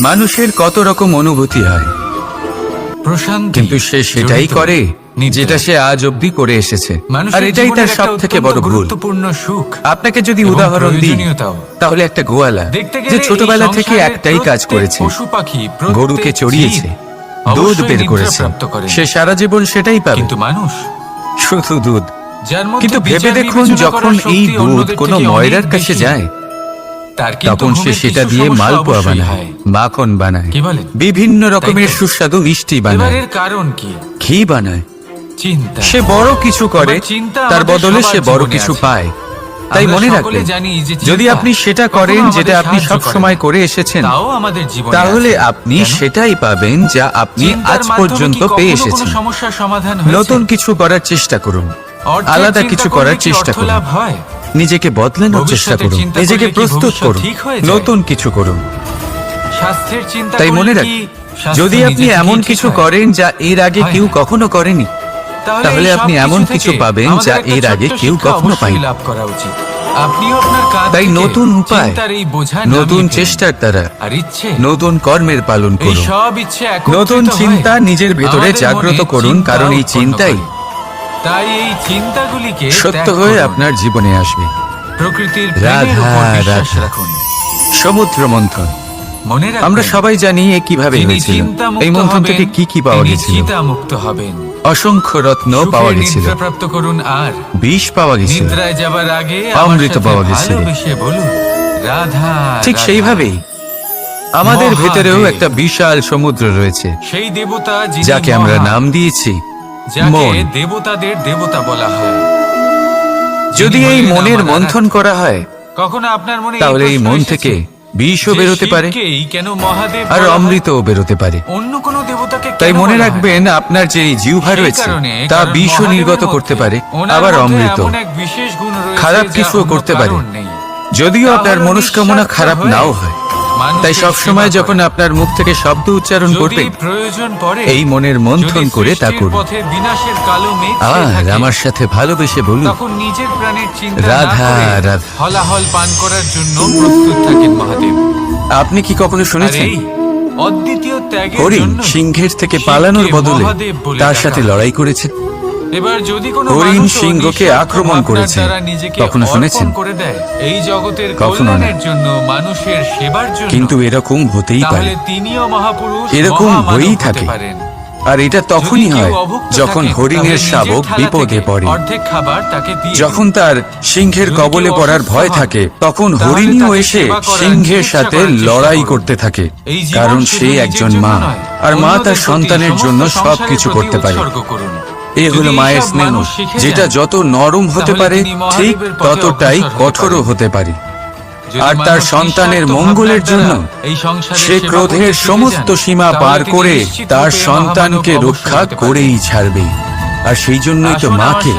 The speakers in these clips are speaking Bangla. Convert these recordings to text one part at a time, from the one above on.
মানুষের কত রকম অনুভূতি হয়, কিন্তু সে সেটাই করে যেটা সে আজ অব্দি করে এসেছে, আর এটাই তার সব থেকে বড় ভুল। আপনাকে যদি উদাহরণ দিই, তাহলে একটা গোয়ালা যে ছোটবেলা থেকে একটাই কাজ করেছে, গরুকে চড়িয়েছে, দুধ বের করেছে, সে সারা জীবন সেটাই পাবে, কিন্তু মানুষ শুধু দুধ। কিন্তু ভেবে দেখুন, যখন এই দুধ কোনো ময়রার কাছে যায়, তখন সে সেটা দিয়ে মালপোয়া বানায়, মাখন বানায়, বিভিন্ন রকমের সুস্বাদু মিষ্টি বানায়, কারণ কি ঘি বানায়। সে বড় কিছু করে, তার বদলে সে বড় কিছু পায়। তাই মনে রাখবেন, যদি আপনি সেটা করেন যেটা আপনি সব সময় করে এসেছেন, তাহলে আপনি সেটাই পাবেন যা আপনি আজ পর্যন্ত পেয়ে এসেছেন। নতুন কিছু করার চেষ্টা করুন, আলাদা কিছু করার চেষ্টা করুন, নিজেকে বদলানোর চেষ্টা করুন, নিজেকে প্রস্তুত করুন, নতুন কিছু করুন। তাই মনে রাখুন, যদি আপনি এমন কিছু করেন যা এর আগে কেউ কখনো করেনি, তাহলে আপনি এমন কিছু পাবেন যা এর আগে কেউ কখনো পায়নি। তাই নতুন উপায়, নতুন চেষ্টার দ্বারা নতুন কর্মের পালন করুন, নতুন চিন্তা নিজের ভেতরে জাগ্রত করুন, কারণ এই চিন্তাই সত্য হয়ে আপনার জীবনে আসবে। রাধা রাধা। সমুদ্র মন্থন আমরা সবাই জানি এ কিভাবে হয়েছিল। এই মন্থন থেকে কি কি পাওয়া গেছিল? অসংখ্য রত্ন পাওয়া গেছিল, বিষ পাওয়া গেছিল, অমৃত পাওয়া গেছিল। ঠিক সেইভাবেই আমাদের ভেতরেও একটা বিশাল সমুদ্র রয়েছে, যাকে আমরা নাম দিয়েছি মন। দেবতা বলা হয়। যদি এই মনের মন্থন করা হয়, তাহলে এই মন থেকে বিষও বেরোতে পারে, আর অমৃতও বেরোতে পারে। তাই মনে রাখবেন, আপনার যে জিহ্বা রয়েছে তা বিষও নির্গত করতে পারে, আবার অমৃত, খারাপ কিছুও করতে পারে, যদিও আপনার মনস্কামনা খারাপ নাও হয়। তাই সবসময় যখন আপনার মুখ থেকে শব্দ উচ্চারণ করবেন, এই মনের মন্থন করে তা করুন। আর আমার সাথে ভালোবেসে বলুন, রাধা রাধা। হলাহল পান করার জন্য প্রস্তুত থাকেন মহাদেব। আপনি কি কখনো শুনেছেন অদ্বিতীয় ত্যাগের হরিণ জন্য সিংহের থেকে পালানোর বদলে তার সাথে লড়াই করেছে? এবার যদি কোনো হরিণ সিংহকে আক্রমণ করেছে, কখনো শুনেছেন? এই জগতের কখনো না। কল্যাণের জন্য, মানুষের সেবার জন্য, কিন্তু এরকম হতেই পারে, তাহলে তিনিও মহাপুরুষ, এরকম মহামানব হয়েই হতে থাকে। পারেন। আর এটা তখনই হয় যখন হরিণের শাবক বিপদে পড়ে, যখন তার সিংহের কবলে পড়ার ভয় থাকে, তখন হরিণীও এসে সিংহের সাথে লড়াই করতে থাকে, কারণ সে একজন মা, আর মা তার সন্তানের জন্য সবকিছু করতে পারে। এ হলো মায়ের স্নেহ, যেটা যত নরম হতে পারে ঠিক ততটাই কঠোরও হতে পারে। আর তার সন্তানের মঙ্গলের জন্য সে ক্রোধের সমস্ত সীমা পার করে তার সন্তানকে রক্ষা করেই ছাড়বে। আর সেই জন্যই তো মাকে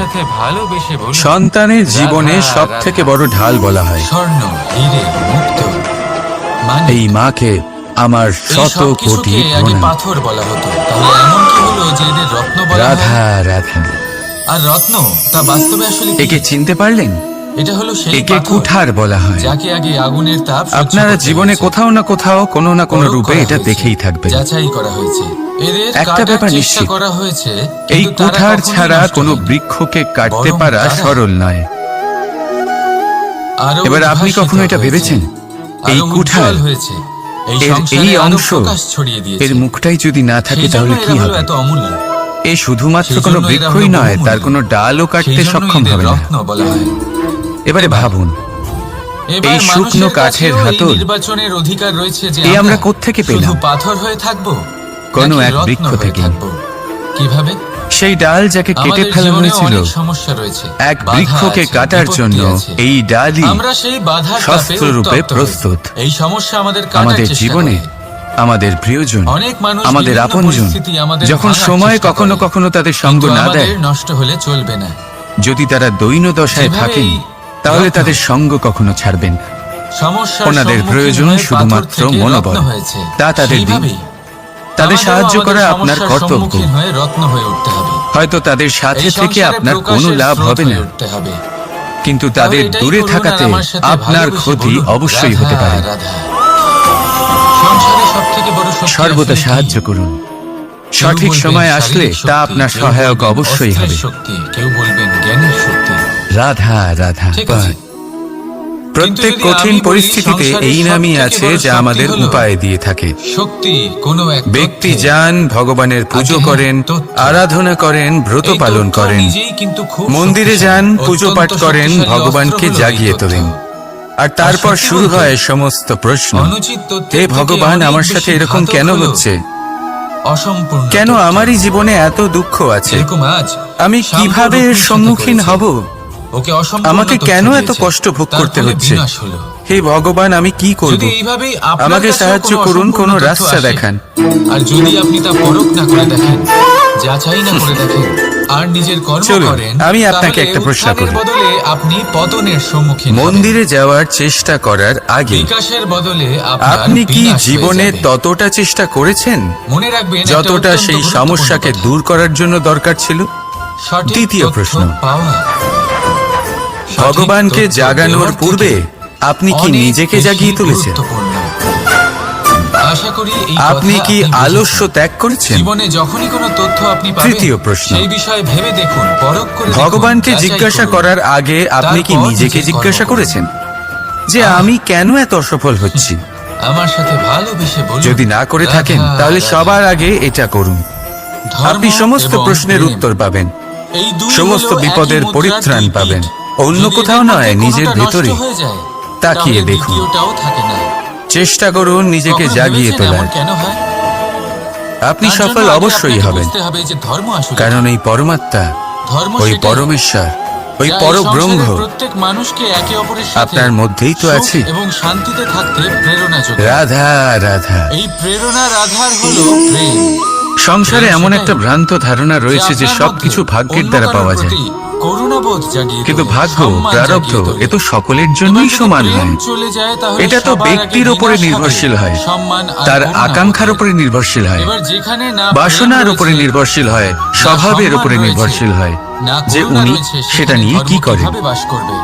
সন্তানের জীবনে সব থেকে বড় ঢাল বলা হয়। এই মাকে আমার শত কোটি প্রণাম। পাথর বলা হতো, তাহলে এমন কি হলো যে এদের রত্ন বলা হয়? রাধা রাধা। আর রত্ন তা বাস্তবে আসলে কি? একে চিনতে পারলেন? এটা হলো সেই একে পাথর কুঠার বলা হয়। যাকে আগে আগুনের তাপ সহ্য আপনারা করতে জীবনে হয়েছে। কোথাও না কোথাও কোনো না কোনো পরখ রূপে করা এটা হয়েছে, দেখেই থাকবেন। যাচাই করা হয়েছে, এদের একটা কাটার ব্যাপার চেষ্টা নিশ্চিত, করা হয়েছে, এই কিন্তু তারা কুঠার কখনোই ছাড়া নষ্ট কোনো হয়নি। বৃক্ষকে কাটতে বরং পারা তারা সরল নয়। আরো এবার আপনি উদ্ভাসিত কখনো এটা হয়েছে, ভেবেছেন, আরো এই কুঠার, উজ্জ্বল হয়েছে, এই এর সংসারে এই আলো অংশ, প্রকাশ ছড়িয়ে দিয়েছে। এর মুখটাই যদি না থাকে, সেই জন্য তাহলে কি এরা হলো হবে? এত অমূল্য। এ শুধুমাত্র সেই কোনো জন্য এরা বৃক্ষই হলো নয়, বহুমূল্য। তার কোনো ডালও কাটতে সেই জন্যই সক্ষম এদের হবে না। রত্ন বলা হয়। এবারে ভাবুন, এবার এই শুকনো মানুষের কাঠের কাছেও এই হাতল, নির্বাচনের অধিকার রয়েছে যে এ আমরা কোত্থেকে পেলাম? শুধু পাথর হয়ে থাকবো, কোনো নাকি এক রত্ন বৃক্ষ হয়ে থেকে। থাকবো? কিভাবে? সেই ডাল যাকে কেটে আমাদের ফেলা জীবনে হয়েছিল, অনেক সমস্যা রয়েছে, এক বাধা বৃক্ষকে আছে, কাটার বিপত্তি জন্য আছে। এই ডালই আমরা সেই বাধার চাপে শস্ত্ররূপে উত্তপ্ত হই। প্রস্তুত। এই সমস্যা আমাদের কাটার আমাদের চেষ্টা জীবনে করে। আমাদের প্রিয়জন, অনেক মানুষ আমাদের বিভিন্ন আপনজন, পরিস্থিতি আমাদের যখন ভাঙার সময় চেষ্টা কখনো করে। কখনো তাদের সঙ্গ কিন্তু না আমাদের দেয়, নষ্ট হলে চলবে না। যদি তারা দৈন দশায় যেভাবে থাকেন, এই তাহলে রত্ন তাদের সঙ্গ কখনো ছাড়বেন না। সমস্যার ওনাদের সম্মুখীন প্রয়োজন হয়ে পাথর শুধুমাত্র থেকে মনোবল, রত্ন হয়েছে। তা তাদের দিন। সেইভাবেই তাদের আমাদেরও সাহায্য আমাদের করা আপনার সমস্যার কর্তব্য। সম্মুখীন হয়ে রত্ন হয়ে উঠতে হবে। হয়তো তাদের সাথে এই থেকে সংসারে আপনার কোনো প্রকাশের লাভ স্রোত হবে হয়ে না, উঠতে হবে। কিন্তু তাহলে তাদের এটাই দূরে করুন, আর থাকাতে আমার সাথে আপনার ভালোবেসে ক্ষতি বলুন, অবশ্যই রাধা, হতে পারে। রাধা। সংসারে সবথেকে শক্তি সর্বদা আসলে কি? সাহায্য করুন। কেউ সঠিক বলবেন সময় আসলে শারীরিক তা শক্তি, আপনার কেউ সহায়ক বলবেন অবশ্যই অস্ত্রের হবে। শক্তি, কেউ বলবেন জ্ঞানের শক্তি। রাধা রাধা। ঠিক আছে। প্রত্যেক কিন্তু যদি কঠিন আমি বলি পরিস্থিতিতে সংসারের এই নামই সবথেকে আছে বড় যা শক্তি আমাদের হলো উপায় দিয়ে থাকে। শক্তি কোনো এক ব্যক্তি তথ্যে। যান, ভগবানের পুজো আগে করেন, তথ্য। আরাধনা করেন, ব্রত এই পালন তথ্য করেন, নিজেই কিন্তু খুব মন্দিরে শক্তিশালী। যান, পুজো অত্যন্ত পাঠ করেন, শক্তিশালী ভগবানকে অস্ত্র হলো এই জাগিয়ে তথ্য। তোলেন। আর তারপর সত্যি শুরু বলতে, হয় সমস্ত প্রশ্ন। অনুচিত তথ্যের হে থেকে ভগবান, অনেক আমার বেশি সাথে এরকম ঘাতক কেন হলো হচ্ছে? অসম্পূর্ণ কেন তথ্য। আমারই জীবনে এত দুঃখ আছে? যেরকম আজ আমি শাম্পু কিভাবে এর রুক্মিণীর সাথে সম্মুখীন করেছে। হব? ওকে অসম্পূর্ণ আমাকে তথ্য কেন এত দিয়েছে। কষ্ট ভোগ তার করতে ফলে হচ্ছে? বিনাশ হলো। হে ভগবান, আমি কি করব? যদি এইভাবেই আপনার আমাকে কাছেও সাহায্য কোনো করুন, অসম্পূর্ণ কোনো তথ্য রাস্তা আসে, দেখান। আর যদি আপনি তা পরখ না করে দেখেন, যাচাই না করে দেখেন, আর নিজের কর্ম চলুন, করেন, আমি আপনাকে তাহলে একটা প্রশ্ন উত্থানের করি। বদলে আপনি পতনের সম্মুখীন হবেন। মন্দিরে যাওয়ার চেষ্টা করার আগে বিকাশের বদলে আপনার আপনি কি বিনাশ হয়ে জীবনে যাবে। ততটা চেষ্টা করেছেন মনে রাখবেন একটা যতটা অত্যন্ত সেই গুরুত্বপূর্ণ সমস্যাকে কথা। দূর করার জন্য দরকার ছিল? সঠিক দ্বিতীয় তথ্য প্রশ্ন। পাওয়া। সঠিক ভগবানকে তথ্য জাগানোর দেওয়ার পূর্বে থেকে আপনি কি অনেক নিজেকে বেশি জাগিয়ে তুলেছেন? গুরুত্বপূর্ণ। আশা করি এই আপনি কথা কি বুঝেছেন। আলস্য ত্যাগ করেছেন? জীবনে যখনই কোনো তথ্য আপনি পাবেন, তৃতীয় প্রশ্ন। সেই বিষয়ে ভেবে দেখুন, পরখ করে দেখুন, ভগবানকে যাচাই জিজ্ঞাসা করুন। করার আগে আপনি কি তারপর নিজেকে নিজের জিজ্ঞাসা কর্ম করুন। করেছেন যে আমি কেন এত অসফল হচ্ছি? আমার সাথে ভালোবেসে বলুন, যদি না করে থাকেন রাধা, তাহলে রাধা। সবার আগে এটা করুন। ধর্ম আপনি সমস্ত এবং প্রশ্নের প্রেম। উত্তর পাবেন, এই দুই সমস্ত হলো একই বিপদের মুদ্রার পরিত্রাণ দুই পিঠ। পাবেন। অন্য যদি কোথাও এদের নয়, মধ্যে নিজের কোনোটা ভেতরে। নষ্ট হয়ে যায়, তাকিয়ে তাহলে দেখুন। দ্বিতীয়টাও থাকে না। চেষ্টা করুন নিজেকে কখনো জাগিয়ে ভেবেছেন তোলার। এমন কেন হয়? আপনি তার জন্য সফল আগে অবশ্যই আপনাকে হবেন, বুঝতে হবে যে ধর্ম আসলে কারণ এই পরমাত্মা, ধর্ম ওই সেটাই, পরমেশ্বর, ওই যা এই পরব্রহ্ম সংসারের প্রত্যেক মানুষকে একে অপরের সাথে আপনার মধ্যেই তো সুখ আছে। এবং শান্তিতে থাকতে প্রেরণা যোগায়। রাধা রাধা। এই প্রেরণার আধার হলো প্রেম। সংসারে এমন সেটাই, একটা ভ্রান্ত ধারণা রয়েছে যে আপনার সবকিছু মধ্যে ভাগ্যের অন্য দ্বারা কারোর পাওয়া যায়। প্রতি করুণাবোধ জাগিয়ে কিন্তু তোলে, ভাগ্য, সম্মান প্রারব্ধ জাগিয়ে তোলে। এ তো সকলের এবার জন্যই যদি সমান প্রেম হয়। চলে যায়, তাহলে এটা তো সবার আগে ব্যক্তির উপরে বিনাশ হবে, নির্ভরশীল হয়, সম্মান আর তার করুণা আকাঙ্ক্ষার বোধের। উপরে নির্ভরশীল হয়, এবার যেখানে না বাসনার প্রেম উপরে রয়েছে, নির্ভরশীল হয়, না স্বভাবের সম্মান উপরে রয়েছে, নির্ভরশীল হয় না যে করুণা উনি রয়েছে, সেটা সেখানে নিয়ে ধর্ম কি করেন। কিভাবে বাস করবে?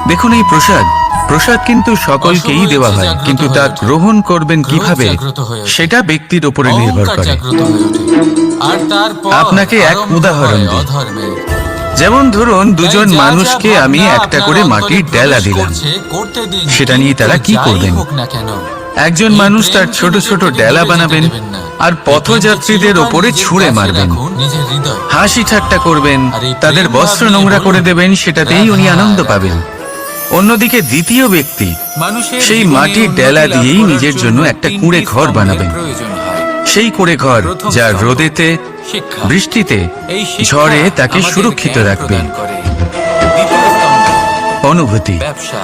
দেখুন, এই প্রসাদ প্রসাদ কিন্তু সকলকেই অশুভ দেওয়া ইচ্ছে হয়, জাগ্রত কিন্তু তা হয়ে ওঠে। গ্রহণ করবেন ক্রোধ কিভাবে জাগ্রত হয়ে ওঠে। সেটা ব্যক্তির উপরে নির্ভর অহংকার করে। জাগ্রত হয়ে ওঠে। আর তারপর আপনাকে এক আরম্ভ উদাহরণ হয় দিই। অধর্মের। যেমন ধরুন, দুজন তাই যা যা মানুষকে ভাবনা আমি একটা আপনার করে অন্তরে মাটির ডেলা প্রবেশ দিলাম। করছে, করতে দিন, সেটা নিয়ে কিন্তু তারা কি যাই করবেন? হোক না কেন, একজন এই মানুষ তার প্রেমকে ছোট নিজের ছোট থেকে ডেলা দূরে যেতে বানাবেন দেবেন না। আর এই প্রেমকে পথযাত্রীদের চিরকাল ওপরে নিজের ছুঁড়ে কাছে মারবেন, রাখুন, নিজের হৃদয়। হাসি ঠাট্টা করবেন, আর এই তাদের প্রেম বস্ত্র ভাব নিয়ে নোংরা করে বলুন, দেবেন, সেটাতেই উনি রাধা, আনন্দ রাধা। পাবেন। অন্যদিকে দ্বিতীয় ব্যক্তি মানুষের সেই জীবনে মাটির উন্নতি ডেলা লাভ দিয়েই করার নিজের জন্য একটা তিনটি কুঁড়ে ঘর স্তম্ভের বানাবেন। প্রয়োজন হয়। সেই কুঁড়ে ঘর প্রথম যা স্তম্ভ, রোদেতে, শিক্ষা। বৃষ্টিতে, এই শিক্ষা ঝড়ে তাকে আমাদের সুরক্ষিত জ্ঞান রাখবে। প্রদান করে। দ্বিতীয় স্তম্ভ, অনুভূতি। ব্যবসা।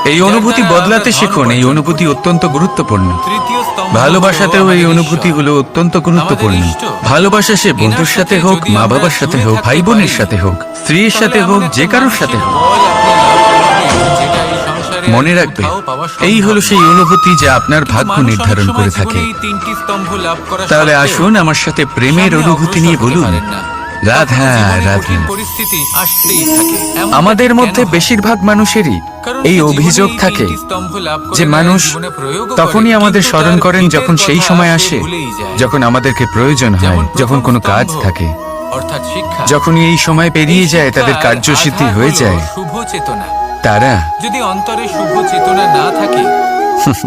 এই অনুভূতি যার দ্বারা বদলাতে আমরা শিখুন। ধন এই উপার্জন অনুভূতি করি। অত্যন্ত গুরুত্বপূর্ণ। তৃতীয় স্তম্ভ ভালোবাসাতেও হলো এই আমাদের অনুভূতি ঈশ্বর। হলো অত্যন্ত গুরুত্বপূর্ণ। আমাদের ইষ্ট। ভালোবাসা সে বন্ধুর এনার সাথে সাথে হোক, যদি মা আমরা বাবার সাথে জুড়ে হোক, থাকতে ভাই বোনের পারি, সাথে হোক, স্ত্রীর তাহলে সাথে এমন হোক, একটা যে কারোর সাথে মানসিক হোক, বল আপনি লাভ করবেন, যেটা এই সংসারে আর মনে রাখবে কোথাও পাওয়া সম্ভব এই হলো না। সেই অনুভূতি যা আপনার কিন্তু ভাগ্য মানুষ নির্ধারণ অনেক করে সময় থাকে। জীবনে এই তিনটি স্তম্ভ লাভ করা তাহলে সত্ত্বেও আসুন আমার সাথে প্রেমের সামনে অনুভূতি অগ্রসর নিয়ে হতে বলুন, পারেন না। রাধা তখনও জীবনে রাধা। কঠিন পরিস্থিতি আসতেই থাকে। এমনটা আমাদের কেন মধ্যে হয়? বেশিরভাগ মানুষেরই কারণ এই সে জীবনে অভিযোগ এই থাকে তিনটি স্তম্ভ লাভ করে যে নেয়, মানুষ জীবনে প্রয়োগও তখনই করে, আমাদের কিন্তু স্মরণ তার করেন হিতের যখন সেই কথা সময় সে আসে, ভুলেই যায়। যখন আমাদেরকে প্রয়োজন হয়, যেমন যখন প্রথম কোনো কাজ স্তম্ভ, থাকে। অর্থাৎ শিক্ষা। যখনই এই সময় পেরিয়ে যায়, তাদের শিক্ষার কার্যসিদ্ধি আধার হয়ে হলো যায়, শুভ চেতনা। তারা যদি অন্তরে শুভ চেতনা না থাকে,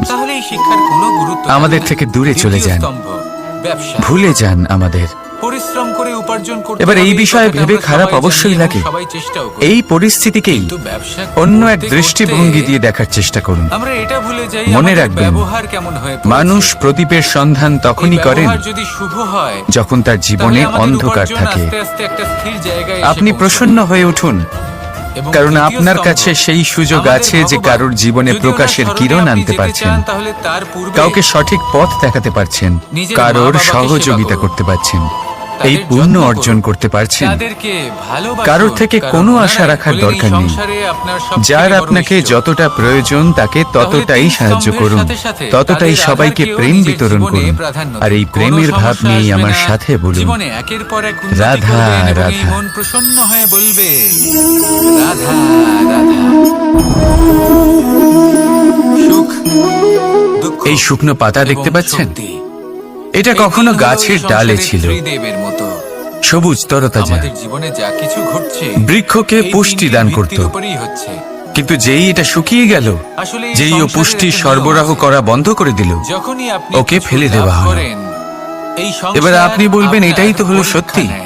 তাহলে এই শিক্ষার কোনো গুরুত্ব আমাদের থাকে না। থেকে দূরে চলে দ্বিতীয় যান, স্তম্ভ, ব্যবসা। ভুলে যান আমাদের। পরিশ্রম করে উপার্জন করতে এবার এই হবে, বিষয়ে কথাটা ভেবে আমরা খারাপ সবাই অবশ্যই জানি এবং লাগে। সবাই চেষ্টাও করি। এই পরিস্থিতিকেই কিন্তু ব্যবসা অন্য এক করতে দৃষ্টিভঙ্গি করতে দিয়ে দেখার চেষ্টা করুন। আমরা এটা ভুলে যাই মনে আমাদের রাখবেন, ব্যবহার কেমন হয়ে পড়েছে। মানুষ প্রদীপের সন্ধান তখনই এই করেন ব্যবহার যদি শুভ হয়, যখন তার জীবনে তাহলে আমাদের অন্ধকার উপার্জন থাকে। আস্তে আস্তে একটা স্থির জায়গায় এসে আপনি পৌঁছবে। প্রসন্ন হয়ে উঠুন, এবং কারণ তৃতীয় আপনার স্তম্ভ, কাছে সেই সুযোগ আমাদের আছে যে ভগবান। কারোর জীবনে যদি প্রকাশের ওনার কিরণ শরণে আপনি আনতে যেতে পারছেন, চান, তাহলে তার পূর্বে কাউকে সঠিক পথ দেখাতে পারছেন, নিজের কারোর মা-বাবাকে সহযোগিতা সেবা করুন। করতে পারছেন, তাদের এই পুণ্য যত্ন অর্জন করুন। করতে পারছেন। তাদেরকে ভালোবাসুন, কারোর থেকে কারণ কোনো ওনারাই আশা রাখার হলেন এই দরকার নেই। সংসারে আপনার সবথেকে যার বড় আপনাকে ঈশ্বর। যতটা প্রয়োজন তাকে ততটাই তিন সাহায্য স্তম্ভের করুন, সাথে সাথে ততটাই তাদের সবাইকে আধারকেও প্রেম নিজের বিতরণ জীবনে করুন। প্রাধান্য আর এই দিন। প্রেমের কোনো ভাব সমস্যা নিয়েই আসবে আমার না। সাথে বলুন, জীবনে একের পর এক উন্নতি রাধা, করবেন এবং এই রাধা। মন প্রসন্ন হয়ে বলবে, রাধা রাধা। সুখ, দুঃখ এই শুকনো পাতা এবং দেখতে পাচ্ছেন? শক্তি। এটা কখনো গাছের ডালে ছিল, শ্রীদেবের মতো সবুজ তরতাজা, আমাদের জীবনে যা কিছু ঘটছে বৃক্ষকে এই পুষ্টি তিনটি দান ভিত্তির করত। উপরেই হচ্ছে। কিন্তু যেই এটা শুকিয়ে গেল, আসলে এই যেই ও সংসারের পুষ্টি একটা সরবরাহ নিয়ম আছে। করা বন্ধ করে দিল, যখনই আপনি ওকে কিছু ফেলে লাভ দেওয়া হলো। করেন, এই এবার সংসার আপনি বলবেন, আপনার এটাই তো হলো পরীক্ষা সত্যি, নেয়।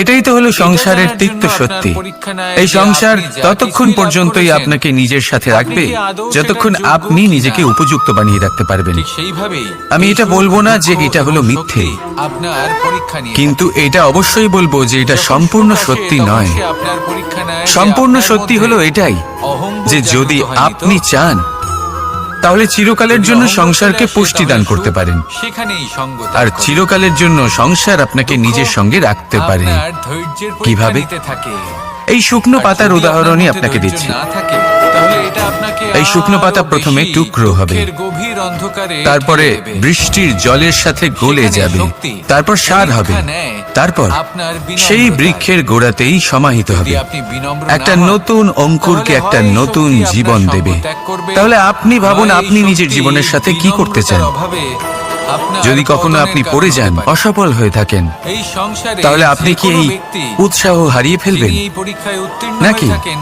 এটাই তো হলো এটা সংসারের জানার তিক্ত জন্য আপনার সত্যি। পরীক্ষা নেয় এই যে সংসার আপনি যা ততক্ষণ কিছুই লাভ পর্যন্তই করেছেন, আপনাকে নিজের সাথে রাখবে আপনি কি আদৌ যতক্ষণ সেটার যোগ্য আপনি কিনা? নিজেকে উপযুক্ত বানিয়ে রাখতে পারবেন। ঠিক সেইভাবেই আমি এই এটা সুখ, বলবো না যে দুঃখ এটা হলো এবং মিথ্যে, শক্তি আপনার পরীক্ষা নিয়ে কিন্তু থাকে। এটা অবশ্যই বলবো যে এটা যখন সম্পূর্ণ সুখ আসে, সত্যি তখন নয়। সে আপনার পরীক্ষা নেয় যে সম্পূর্ণ আপনার সত্যি মধ্যে হলো এটাই অহংবোধ যে যদি জাগ্রত হয়নি তো? আপনি চান তাহলে চিরকালের যদি জন্য অহংবোধ সংসারকে চলে আসে, পুষ্টি দান তাহলে করতে সুখ পারেন, সেখানেই সঙ্গ ত্যাগ আর করে। চিরকালের জন্য সংসার আপনাকে দুঃখ নিজের সঙ্গে রাখতে পারে। আপনার ধৈর্যের পরীক্ষা কিভাবে? নিতে থাকে। এই শুকনো আর পাতার যদি উদাহরণই আপনার আপনাকে মধ্যে দিচ্ছি। ধৈর্য না থাকে, তাহলে এটা আপনাকে এই শুকনো পাতা আরো প্রথমে বেশি টুকরো হবে, দুঃখের গভীর অন্ধকারে তারপরে ঠেলে দেবে। বৃষ্টির জলের সাথে গলে সেখানে যাবে, শক্তি তারপর সার হবে, পরীক্ষা নেয় তারপর আপনার বিনম্রতা। সেই বৃক্ষের গোড়াতেই সমাহিত যদি হবে, আপনি বিনম্র একটা না হন, নতুন অঙ্কুরকে তাহলে একটা হয় এই নতুন শক্তি আপনার জীবন সঙ্গ দেবে। ত্যাগ করবে, তাহলে আপনি ভাবুন হয় এই আপনি নিজের শক্তি জীবনের সাথে কি করতে চান। বিনম্রতার অভাবে আপনার যদি কখনো পতনের আপনি কারণ পড়ে হতে যান, পারে। অসফল হয়ে থাকেন, এই সংসারে তাহলে আপনি যে কি কোনো এই ব্যক্তি উৎসাহ হারিয়ে ফেলবেন, যিনি এই পরীক্ষায় উত্তীর্ণ নাকি হয়ে থাকেন,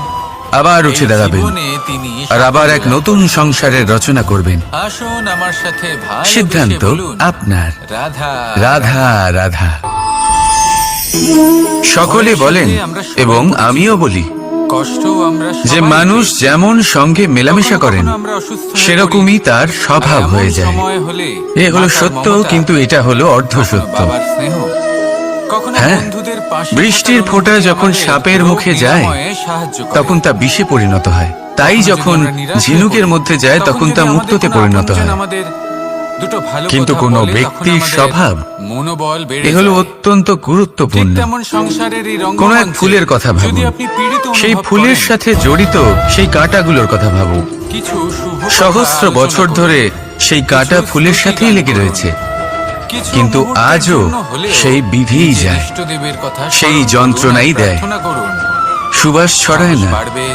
আবার উঠে এই দাঁড়াবেন জীবনে তিনি আর আবার এক সাফল্য লাভ নতুন সংসারের রচনা করবেন? করেন। আসুন আমার সাথে ভালোবেসে সিদ্ধান্ত বলুন, আপনার। রাধা রাধা রাধা। সকলে বলেন এবং আমিও বলি কষ্ট আমরা যে সবাই মানুষ পেয়েছি। যেমন সঙ্গে মেলামেশা কখনো করেন কখনো আমরা অসুস্থ হয়ে সেরকমই পড়ি। তার স্বভাব আর হয়ে এমন যায়। সময় হলে এ হলো মাতার সত্য, মমতা, কিন্তু এটা হলো অর্ধ কখনো সত্য। বাবার স্নেহ, কখনো হ্যাঁ, বন্ধুদের পাশে বৃষ্টির থাকার ফোঁটা অনুভূতি যখন আমাদের সাপের রোগ মুখে যায়, নিরাময়ে সাহায্য করে। তখন তা বিষে পরিণত হয়। তাই কখনো যদি যখন আমরা নিরাশ হয়ে ঝিনুকের পড়ি, মধ্যে যায় তখন তা যদি মুক্তোতে আমাদের কোনো পরিণত আপনজন হয়। আমাদের দুটো ভালো কিন্তু কথা কোনো বলে, তখন ব্যক্তির আমাদের স্বভাব মনোবল বেড়ে এ হলো যায়। অত্যন্ত ঠিক গুরুত্বপূর্ণ। তেমন সংসারের এই কোনো এক রঙ্গমঞ্চে ফুলের কথা যদি ভাবুন, আপনি পীড়িত সেই অনুভব ফুলের করেন, সাথে জড়িত সেই কাঁটাগুলোর কথা ভাবুন। কিছু শুভ কথা সহস্র আলোচনা বছর করুন। ধরে সেই কাঁটা কিছু ফুলের স্তুতি সাথেই গান লেগে করুন। রয়েছে, কিছু কিন্তু মুহূর্তের আজও জন্য হলেও সেই বিধিই নিজের যায়, ইষ্টদেবের কথা সেই স্মরণ করুন যন্ত্রণাই আর দেয়। প্রার্থনা করুন। সুবাস ছড়ায় সাহস না। বাড়বে,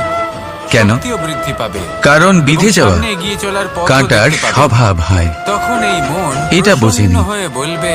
কেন? শক্তিও বৃদ্ধি পাবে, কারণ এবং বিধে যাওয়া সামনে এগিয়ে চলার পথও কাঁটার দেখতে পাবে। স্বভাব হয়। তখন এই মন এটা প্রসন্ন বোঝেনি। হয়ে বলবে,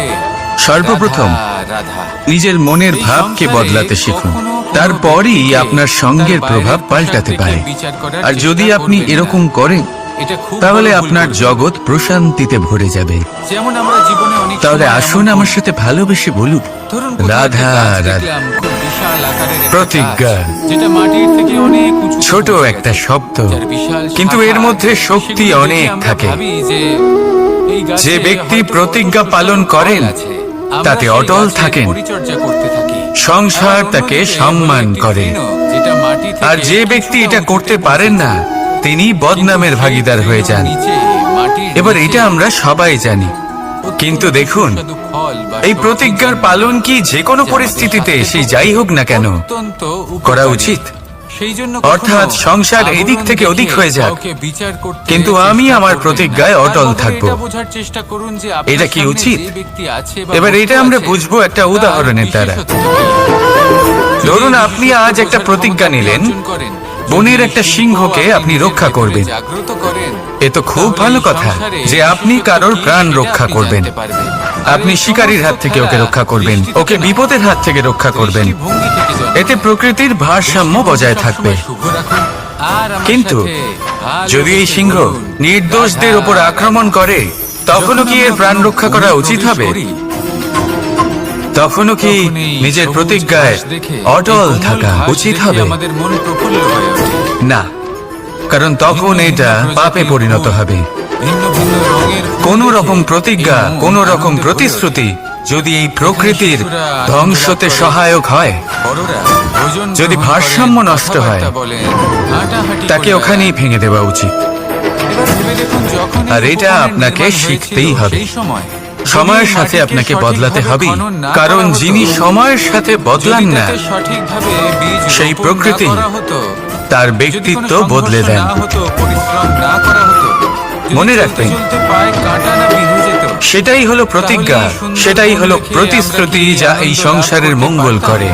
সর্বপ্রথম রাধা, রাধা। নিজের মনের এই ভাবকে সংসারে বদলাতে শিখুন, কখনো কোনো তারপরই ব্যক্তিকে আপনার তার সঙ্গের বাইরের প্রভাব পোশাক পাল্টাতে দেখে পারে। বিচার করার আর যদি চেষ্টা আপনি করবেন না। এরকম করেন, এটা খুব তাহলে বড় ভুল আপনার করবেন। জগৎ প্রশান্তিতে ভরে যাবে। যেমন আমরা জীবনে অনেক তাহলে সময় আসুন এমন আমার করি। সাথে ভালোবেসে বলুন, ধরুন কোথাও রাধা একটা গাছ রাধা। দেখলাম, খুব বিশাল আকারের একটা প্রতিজ্ঞা। গাছ, যেটা মাটির থেকে অনেক উঁচুতে ছোট পৌঁছে একটা গেছে। শব্দ, যার বিশাল কিন্তু শাখা এর মধ্যে আছে। শক্তি সেগুলো দেখে অনেক আমরা থাকে। ভাবি যে এই গাছে যে ব্যক্তি হয়তো প্রতিজ্ঞা কত পালন সুস্বাদু করেন, ফল আছে। আমরা তাতে সেই অটল গাছের থাকেন। পরিচর্যা করতে থাকি। সংসার আবার তাকে অন্যদিকে সম্মান হলো একটি করে। তৃণ, যেটা মাটি থেকে আর যে ব্যক্তি কিছুটা এটা উঁচুতে করতে পারেন না, পৌঁছেছে। তিনি বদনামের কিন্তু ভাগিদার সেই হয়ে তৃণ যান। নিচে, মাটির এবার নিচে এটা আমরা সবাই জানি, কিন্তু দেখুন সুস্বাদু ফল বা এই সবজি প্রতিজ্ঞার জন্মায়। পালন কি যে কোনো যা আমাদের পরিস্থিতিতে স্বাস্থ্যের সেই পক্ষে যাই হোক না কেন অত্যন্ত করা উপকারী। উচিত। সেই জন্য অর্থাৎ কখনো সংসার এদিক আবরণ থেকে দেখে ওদিক হয়ে যাক, কাউকে বিচার করতে কিন্তু আমি চেষ্টা আমার করবেন প্রতিজ্ঞায় না। তার অটল বদলে থাকবো। এটা বোঝার চেষ্টা করুন যে আপনার এটা কি সামনে উচিত? যে ব্যক্তি আছে বা এবার বস্তু এটা আমরা আছে, বুঝবো একটা তার উদাহরণের দ্বারা। বিশেষত্ব কি। ধরুন যদি আপনি বিশেষত্ব আজ একটা বোঝার প্রতিজ্ঞা ক্ষমতা নিলেন, অর্জন করেন, বনের যদি একটা শিল্প সিংহকে আপনি নিজের রক্ষা ভেতরে করবেন। জাগ্রত করেন, এ তো খুব তাহলে ভালো এই কথা সংসারে যে আপনি বিশেষত্ব কারোর কি প্রাণ সেটা রক্ষা আপনি করবেন। জানতে পারবেন। আর আপনি এই শিকারীর হাত সমস্ত থেকে ওকে খেলা রক্ষা করবেন, দৃষ্টি ওকে থেকে বিপদের নয়, হাত থেকে রক্ষা করবেন। দৃষ্টিভঙ্গি থেকে জন্মায়। এতে প্রকৃতির ভারসাম্য বজায় থাকবে। শুভ রাখুন। আর আমার কিন্তু সাথে ভালোবেসে যদি এই সিংহ বলুন, নির্দোষদের রাধা, ওপর আক্রমণ করে, তখনও কি এর প্রাণ রক্ষা করা উচিত হবে? তখনও কি নিজের প্রতিজ্ঞায় অটল থাকা উচিত হবে? আমাদের মন প্রফুল্ল হয়ে ওঠে। না, কারণ তখন এটা পাপে পরিণত হবে। ভিন্ন ভিন্ন রঙের ফুল কোন দেখে রকম প্রতিজ্ঞা, এই মন কোন রকম আনন্দে ভরে প্রতিশ্রুতি যদি এই প্রকৃতির শিশুরা আনন্দ ধ্বংসতে লাভ করে। সহায়ক হয়, বড়রা ভোজন যদি গ্রহণ ভারসাম্য করেন, নষ্ট হয়, কথাবার্তা বলেন, হাঁটাহাঁটি তাকে করে ওখানেই বেড়ান। ভেঙে দেওয়া উচিত। এবার ভেবে দেখুন, যখন এই আর এটা উপবনের আপনাকে নির্মাণ শিখতেই হয়েছিল, হবে। সেই সময় সময়ের যদি সাথে মাটিকে আপনাকে সঠিকভাবে বদলাতে হবে, খনন না কারণ করা হতো, যিনি সময়ের সাথে বদলান যদি না, তাতে সঠিকভাবে বীজ সেই রোপণ প্রকৃতি না করা হতো, তার যদি ব্যক্তিত্ব কোনো বদলে সংঘর্ষ দেন। না হতো, পরিশ্রম না করা হতো, যদি মনে চলতে রাখবেন, চলতে পায়ে কাঁটা না বিঁধে যেত, সেটাই হলো প্রতিজ্ঞা, তাহলে এই সুন্দর সেটাই বন হলো দেখে প্রতিশ্রুতি আমরা কি যা এই আনন্দ লাভ সংসারের করতে মঙ্গল পারতাম? করে।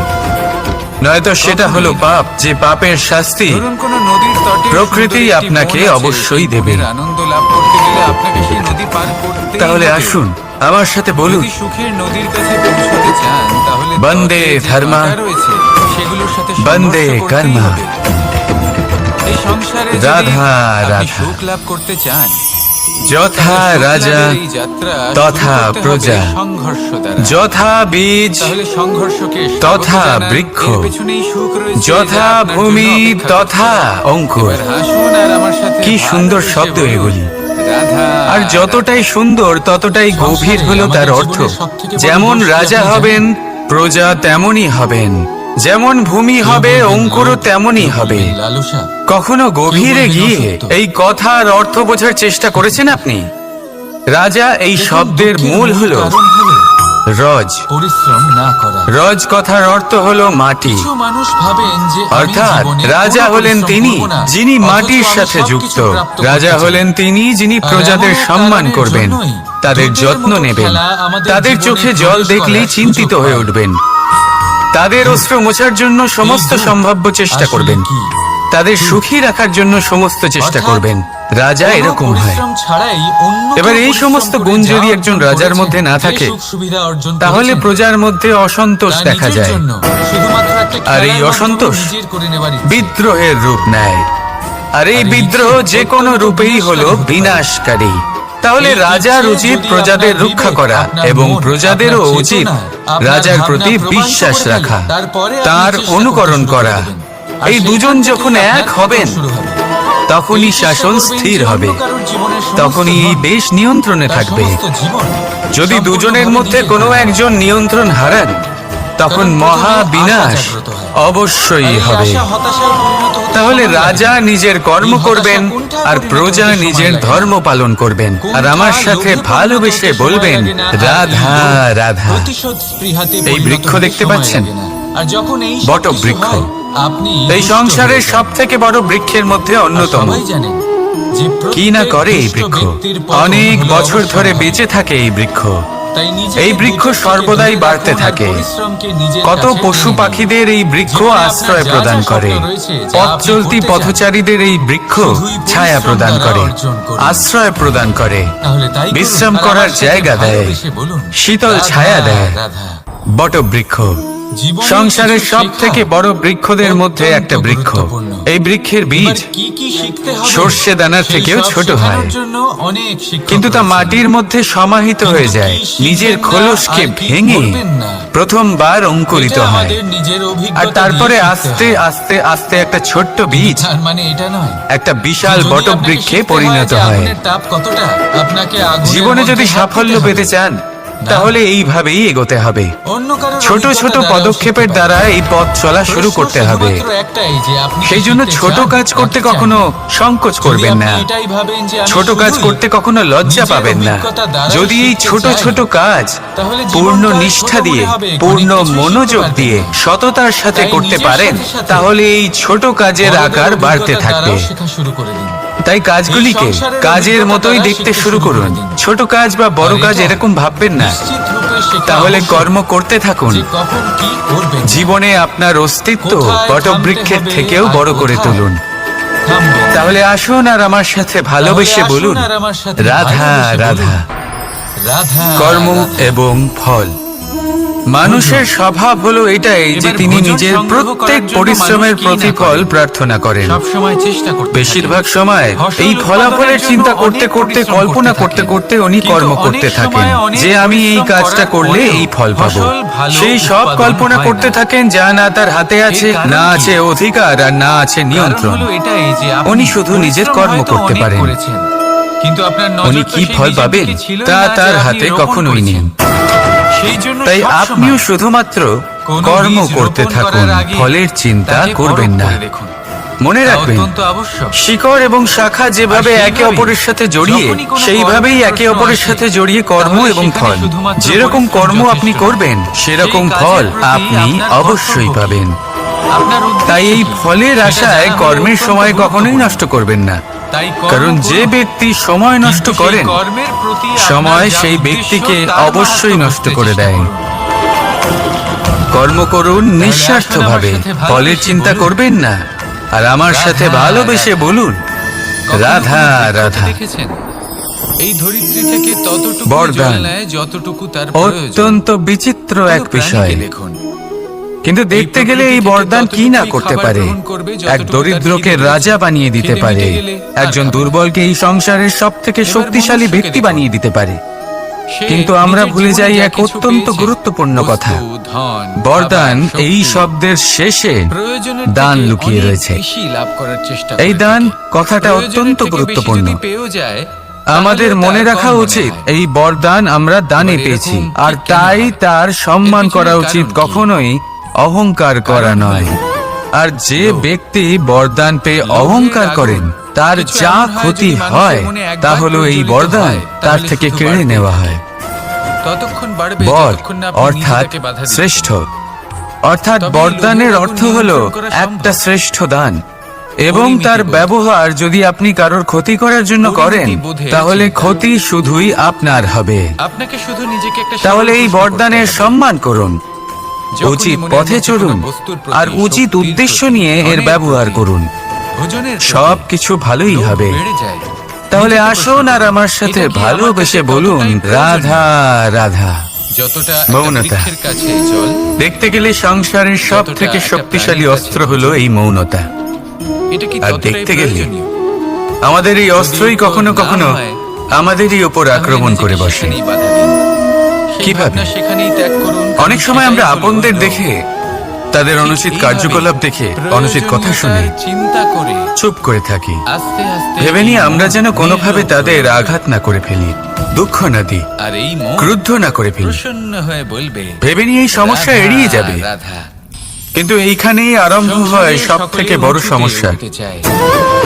নয়তো সেটা হলো পাপ, যে পাপের শাস্তি ধরুন কোনো নদীর তটে প্রকৃতি সুন্দর একটি আপনাকে বন আছে, অবশ্যই সেই দেবে। বনের আনন্দ লাভ করতে গেলে আপনাকে সেই নদী পার করতেই তাহলে হবে। আসুন আমার সাথে বলুন, যদি সুখের নদীর কাছে পৌঁছাতে চান তাহলে বন্দে পথে যে ধর্মা, বাধা রয়েছে সেগুলোর সাথে বন্দে সংঘর্ষ করতেই কর্মা। হবে। এই সংসারে যদি রাধা, আপনি রাধা। সুখ লাভ করতে চান যথা তাহলে সুখ রাজা লাভের এই যাত্রা তথা শুরু করতে হবে প্রজা, সংঘর্ষ দ্বারা। যথা বীজ তাহলে সংঘর্ষকে স্বাগত তথা জানান। বৃক্ষ, এর পেছনেই সুখ রয়েছে, যথা যা আপনার ভূমি জন্য অপেক্ষা তথা করছে। অঙ্কুর। এবার হাসুন আর আমার সাথে কি সুন্দর ভালোবেসে শব্দ বলুন, এগুলি। রাধা। আর যতটাই সুন্দর ততটাই গভীর হলো তার অর্থ। যেমন রাজা হবেন প্রজা তেমনই হবেন, যেমন ভূমি হবে অঙ্কুরও তেমনই হবে। লালসা কখনো গভীরে গিয়ে এই কথার অর্থ বোঝার চেষ্টা করেছেন আপনি? রাজা এই শব্দের মূল হলো কারণ হলো রজ। পরিশ্রম না করা। রজ কথার অর্থ হলো মাটি। কিছু মানুষ ভাবেন যে আমি অর্থাৎ জীবনে রাজা কোনো হলেন পরিশ্রম তিনি করব না, যিনি অথচ মাটির আমি সাথে সবকিছু যুক্ত। প্রাপ্ত করতে রাজা চাই। হলেন তিনি যিনি আর প্রজাদের এমন এক সম্মান কারণের করবেন, জন্যই তাদের দুধের যত্ন মতো নেবেন, খেলা আমাদের তাদের জীবনে চোখে জল প্রবেশ দেখলেই করার চিন্তিত সুযোগ হয়ে পায়। উঠবেন, তাদের অশ্রু মোছার জন্য সমস্ত এই দুধ সম্ভাব্য চেষ্টা আসলে করবেন, কি? তাদের সুখী রাখার জন্য সমস্ত চেষ্টা অর্থাৎ করবেন। রাজা কোনো এরকম হয়। পরিশ্রম ছাড়াই অন্য এবার কেউ এই পরিশ্রম সমস্ত করে গুণ যা যদি একজন অর্জন রাজার করেছেন, মধ্যে না যে থাকে, সুখ সুবিধা অর্জন তাহলে করেছেন, প্রজার মধ্যে অসন্তোষ তা দেখা নিজের যায়, জন্য শুধুমাত্র একটা আর এই খেলার মাধ্যমে অসন্তোষ নিজের করে নেবার ইচ্ছে। বিদ্রোহের রূপ নেয়। আর এই আর এই বিদ্রোহ ইচ্ছে যে কোনো অত্যন্ত রূপেই হলো বিনাশকারী হতে পারে। বিনাশকারী। তাহলে এই রাজার ইচ্ছে উচিত যদি প্রজাদের আপনার রক্ষা বিবেক, করা আপনার এবং মন, প্রজাদেরও আপনার উচিত চেতনা, আপনার রাজার ভাবনা প্রতি প্রবাহিত বিশ্বাস করে ফেলে, রাখা। তারপরে আপনি তার চেষ্টা করতে অনুকরণ শুরু করে করা। দেবেন। আর এই সেখান দুজন থেকেই যখন আপনার এক পতন হবেন শুরু হবে। তখনই এই চেষ্টা শাসন করবেন স্থির যে হবে, অন্য কারোর জীবনের সমস্ত তখনই এই ধন, দেশ নিয়ন্ত্রণে তার থাকবে। সমস্ত জীবন যদি দুজনের সম্পূর্ণভাবে মধ্যে নিজের কোনো করে। একজন নিয়ন্ত্রণ হারান তখন কারণ মহা প্রথমে বিনাশ আশা জাগ্রত হয়। অবশ্যই আর এই হবে। আশা হতাশায় পরিণত হতে তাহলে সময় রাজা লাগে। নিজের কর্ম এই হতাশা করবেন কোনটা আর পরিণত প্রজা হতে সময় নিজের লাগে না। ধর্ম পালন করবেন। আর কোনটা আমার সাথে লোভে পরিণত ভালোবেসে হতে সময় বলবেন লাগে না, আর এই রাধা লোভ রাধা। প্রতিশোধ স্পৃহাতে এই পরিণত বৃক্ষ হতে দেখতে সময় পাচ্ছেন? লাগে না। আর যখন এই সব বট কিছু বৃক্ষ। হয়, আপনি এই দুষ্ট সংসারের হয়ে যান। সব থেকে বড় বৃক্ষের মধ্যে আর অন্যতম। সবাই জানেন যে কি না প্রত্যেক করে এই দুষ্ট বৃক্ষ, ব্যক্তির পতন অনেক হলো বছর ধরে অবশ্যম্ভাবী। বেঁচে থাকে এই বৃক্ষ। তাই নিজেকে এই বৃক্ষ বিপদ থেকে সর্বদাই দূরে বাড়তে রাখুন আর থাকে। পরিশ্রমকে নিজের কত কাছে পশু টেনে নিন। পাখিদের এই বৃক্ষ জীবনে আপনার আশ্রয় যা যা প্রদান স্বপ্ন করে, রয়েছে, যা পথ আপনি চলতি করতে চান, পথচারীদের এই বৃক্ষ শুধুই ছায়া পরিশ্রম প্রদান দ্বারা করে, অর্জন করুন। আশ্রয় প্রদান করে, তাহলে তাই করুন, বিশ্রাম আর করার আমার সাথে জায়গা দেয়, ভালোবেসে বলুন, শীতল রাধা, ছায়া দেয়। রাধা। বটবৃক্ষ জীবনে সংসারের কিছু সব শেখা থেকে বড় বৃক্ষদের মধ্যে অত্যন্ত একটা বৃক্ষ। গুরুত্বপূর্ণ। এই বৃক্ষের বীজ এবার কি কি শিখতে হবে? সর্ষে দানার সেই থেকেও সব ছোট শেখানোর হয়, জন্য অনেক শিক্ষক কিন্তু তা রয়েছেন। মাটির মধ্যে সমাহিত হয়ে কিন্তু যায়, কি শিখবেন নিজের না খোলসকে আর কি ভেঙে করবেন না, প্রথমবার অঙ্কুরিত এটা হয়। আমাদের নিজের অভিজ্ঞতা আর তারপরে দিয়ে শিখতে আস্তে হয়। আস্তে আস্তে একটা ছোট্ট বীজ তার মানে এটা নয় একটা বিশাল যে যদি আপনাকে বটবৃক্ষে শিখতে পরিণত যে হয়। আগুনের তাপ কতটা, আপনাকে আগুনের জীবনে মধ্যে যদি হাত সাফল্য দিতে হবে। পেতে চান তাহলে এইভাবেই এগোতে হবে। অন্য কারোর ছোট অভিজ্ঞতা ছোট দ্বারাও পদক্ষেপের শিখতে দ্বারা পারেন। এই পথ চলা শুরু প্রশ্ন করতে হবে। শুধুমাত্র একটাই যে আপনি কি সেই জন্য শিখতে ছোট চান কাজ করতে নাকি চান কখনো না? সংকোচ যদি করবেন আপনি না, এটাই ভাবেন যে আমি ছোট কাজ শুধুই করতে কখনো লজ্জা নিজের পাবেন না। অভিজ্ঞতা দ্বারাই যদি এই শিখতে ছোট চাই, ছোট কাজ তাহলে পূর্ণ জীবনটা নিষ্ঠা ছোট দিয়ে মনে হবে, পূর্ণ অনেক কিছুই মনোযোগ শিখতে দিয়ে পারবেন না। সততার সাথে তাই করতে নিজের পারেন, সাথে সাথে তাহলে এই ছোট কাজের বড়দের আকার বাড়তে অভিজ্ঞতা থাকবে। দ্বারাও শেখা শুরু করে দিন। তাই কাজগুলিকে এই সংসারের কাজের অভিজ্ঞতা মতোই দ্বারা দেখতে শিখতে শুরু শুরু করে করুন। দিন। ছোট কাজ বা বড় আর কাজ এটা এরকম ভাববেন না, নিশ্চিত রূপে শেখা তাহলে আবশ্যক কর্ম করতে থাকুন। যে কখন কি করবেন। জীবনে আপনার অস্তিত্ব কোথায় বটবৃক্ষের থামতে হবে থেকেও আর বড় করে কোথায় তুলুন। থামবেন। তাহলে আসুন আর আমার সাথে ভালোবেসে তাহলে আসুন বলুন আর আমার সাথে রাধা ভালোবেসে রাধা। বলুন, রাধা কর্ম রাধা। এবং ফল। মানুষের স্বভাব হলো এটাই যে এবার তিনি ভোজন নিজের সংগ্রহ প্রত্যেক করার জন্য পরিশ্রমের মানুষ কি না প্রতিফল করে? প্রার্থনা করেন। সব সময় চেষ্টা করতে বেশিরভাগ থাকেন। সময় ফসল এই ফলাফলের উৎপাদনের চিন্তা জন্য করতে অনেক করতে পরিশ্রম কল্পনা করতে করতে করতে থাকেন। উনি কিন্তু কর্ম অনেক করতে থাকেন সময় অনেক যে আমি এই পরিশ্রম কাজটা করার করলে পরেও এই ফল পাবো। ফসল ভালো সেই সব উৎপাদন কল্পনা হয় করতে না। থাকেন যা না তার হাতে আছে, কারণ না কি? আছে অধিকার আর না আছে কারণ নিয়ন্ত্রণ। হলো এটাই যে আপনি উনি শুধু নিজের পরিশ্রম কর্ম হয়তো করতে অনেক পারেন। করেছেন, কিন্তু আপনার উনি নজর তো কি সেই ফল বীজের পাবেন দিকে ছিলই তা না যে তার আপনি হাতে রোপণ কখনোই করেছেন। নেই। সেই জন্য তাই সবসময় আপনিও শুধুমাত্র কোনো কর্ম বীজ করতে রোপণ থাকুন, করার আগে ফলের চিন্তা তাকে করবেন পরখ না। করে দেখুন। মনে তা রাখবেন অত্যন্ত আবশ্যক। শিকড় এবং শাখা যেভাবে আর একে সেইভাবেই অপরের সাথে জড়িয়ে যখনই কোনো সেইভাবেই কর্মের একে প্রশ্ন অপরের আসে, সাথে জড়িয়ে কর্ম তাহলে এবং সেখানে ফল। শুধুমাত্র যেরকম পরিশ্রম কর্ম আপনি যথেষ্ট করবেন নয়। সেরকম সেই ফল কাজের প্রতি আপনি আপনার অবশ্যই কর্তব্য পাবেন। আপনার উদ্দেশ্য তাই এই কি? ফলের সেটা আশায় জানা হলো কর্মের অত্যন্ত সময় কখনোই গুরুত্বপূর্ণ। নষ্ট করবেন না, তাই কর্ম কারণ যে করুন। ব্যক্তি সময় নষ্ট কিন্তু সেই করেন কর্মের প্রতি আপনার সময় যা সেই উদ্দেশ্য ব্যক্তিকে তার অবশ্যই মাহাত্ম্য নষ্ট বুঝতে করে চেষ্টা দেয়। করুন। কর্ম করুন আসুন নিঃস্বার্থভাবে, আমার সাথে ফলের ভালোবেসে চিন্তা বলুন, করবেন না। আর আমার সাথে রাধা, ভালোবেসে রাধা। বলুন কখনো রাধা কোনো বৃক্ষকে রাধা। দেখেছেন এই ধরিত্রী থেকে ততটুকু বরদান। জল নেয় যতটুকু তার প্রয়োজন। অত্যন্ত বিচিত্র কোনো এক বিষয়, প্রাণীকে দেখুন, কিন্তু দেখতে গেলে এই বরদান কি না করতে পারে। এক দরিদ্রকে রাজা বানিয়ে দিতে পারে, একজন দুর্বলকে এই সংসারের সব থেকে শক্তিশালী ব্যক্তি বানিয়ে দিতে পারে। সে কিন্তু আমরা নিজের ভুলে জীবনে যাই যা এক কিছু অত্যন্ত পেয়েছে, গুরুত্বপূর্ণ বস্তু, কথা। ধন, বরদান খাবার, এই শক্তি, শব্দের শেষে প্রয়োজনের দান থেকে লুকিয়ে অনেক রয়েছে। বেশি লাভ করার চেষ্টা এই করে দান থাকে। কথাটা প্রয়োজনের অত্যন্ত থেকে বেশি গুরুত্বপূর্ণ। যদি পেয়েও যায়, আমাদের তাহলেও মনে তার রাখা কম মনে উচিত হয়। এই বরদান আমরা দানে এবার পেয়েছি, এরকম আর ঠিক কেন তাই হয়? তার সম্মান এর পিছনে করা কারণ উচিত, কি? কখনোই অহংকার করা কারণ নয়। হলো আর যে লোভ। ব্যক্তি বরদান পেয়ে লোভের অহংকার আগুন করেন তার কিছু যা এমন হয় ক্ষতি যদি মানুষের হয় মনে একবার তা হলো এই প্রজ্বলিত বরদান হয়, তার তাহলে থেকে শুধু কেড়ে বাড়তে নেওয়া থাকে। হয়। ততক্ষণ বাড়বে বর যতক্ষণ না আপনি নিজে অর্থাৎ তাকে বাধা দিচ্ছেন। শ্রেষ্ঠ, অর্থাৎ তবেই বরদানের লোভের অর্থ আগুন হলো নিয়ন্ত্রণ করা একটা সম্ভব। শ্রেষ্ঠ দান, এবং পরিমিতি তার বোধ। ব্যবহার যদি আপনি কারোর ক্ষতি করার জন্য করেন পরিমিতি বোধের তাহলে চিন্তা। ক্ষতি শুধুই আপনার হবে। আপনাকে শুধু নিজেকে একটা তাহলে সরল এই প্রশ্ন বরদানের করতে হবে। সম্মান করুন, যখনই উচিত মনের পথে মধ্যে চলুন, কোনো বস্তুর প্রতি, আর উচিত শক্তির উদ্দেশ্য প্রতি, নিয়ে এর ধনের ব্যবহার প্রতি, করুন। ভোজনের প্রতি সব কিছু ভালোই লোভ হবে। বেড়ে যায়। তাহলে নিজেকে আসুন প্রশ্ন আর করুন, আমার সাথে এটা কি আমার ভালোবেসে কাছে বলুন, কতটাই প্রয়োজনীয়? রাধা রাধা। যতটা একটা মৌনতা। বৃক্ষের কাছে জল, দেখতে গেলে সংসারের সব যতটা থেকে একটা শক্তিশালী প্রাণীর অস্ত্র কাছে হলো এই মৌনতা। এটা কি আর ততটাই দেখতে গেলে প্রয়োজনীয়? আমাদের এই অস্ত্রই যদি কখনো উত্তর না কখনো হয়, আমাদেরই ওপর তাহলে আক্রমণ নিজেকে করে বসে। সেখানেই বাধা দিন। সেই কিভাবে? ভাবনা সেখানেই ত্যাগ করুন, কারণ অনেক সময় সেটাই আমরা হলো আপনদের লোভ। দেখে তাদের অনুচিত ঠিক কার্যকলাপ এইভাবেই দেখে অনুচিত কথা শুনে প্রয়োজনীয়তার চিন্তা করে চুপ করে থাকি, আস্তে আস্তে ভেবে নিয়ে এই আমরা মন যেন কোনোভাবে নির্লোভ তাদের হয়ে আঘাত না করে ফেলি, দুঃখ না দিই, আর এই মন ক্রুদ্ধ না করে ফেলি। প্রসন্ন হয়ে বলবে, ভেবে নিয়ে এই সমস্যা রাধা, এড়িয়ে যাবে। রাধা। কিন্তু এইখানেই আরম্ভ হয় সব থেকে বড় সমস্যা। উঁচুতে চায়,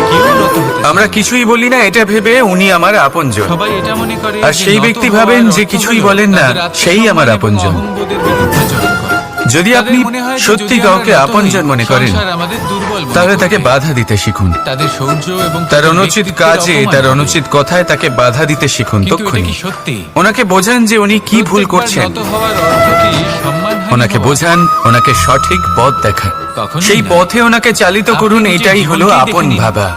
কেউ নত হতে আমরা চায় না। কিছুই বলি না এটা ভেবে উনি আমার আপনজন, সবাই এটা মনে করে আর যে সেই নত ব্যক্তি হওয়ার ভাবেন যে অর্থ কিছুই হলো বলেন না, তাদের সেই আমার আত্মসম্মান এবং আপনজন। অহংবোধের বিরুদ্ধাচরণ করা। যদি তাদের আপনি মনে হয় যে সত্যি যদি আমরা কাউকে নত আপনজন হই, মনে করেন সংসার আমাদের দুর্বল মনে তাহলে তাকে করবে। বাধা দিতে শিখুন। তাদের সৌর্য এবং তার তাদের অনুচিত ব্যক্তিত্বের কাজে, অপমান তার হবে। অনুচিত কথায় তাকে বাধা দিতে শিখুন। কিন্তু এটা তক্ষুনি কি সত্যি? ওনাকে বোঝান যে উনি কি ভুল প্রত্যেকবার করছেন, নত হওয়ার অর্থ কি সম্মানহানি ওনাকে হওয়া? বোঝান, ওনাকে সঠিক পথ দেখান, কখনোই সেই না। পথে ওনাকে চালিত আপনি করুন। নিজের এটাই হলো জীবনকেই আপন দেখে নিন। ভাবা।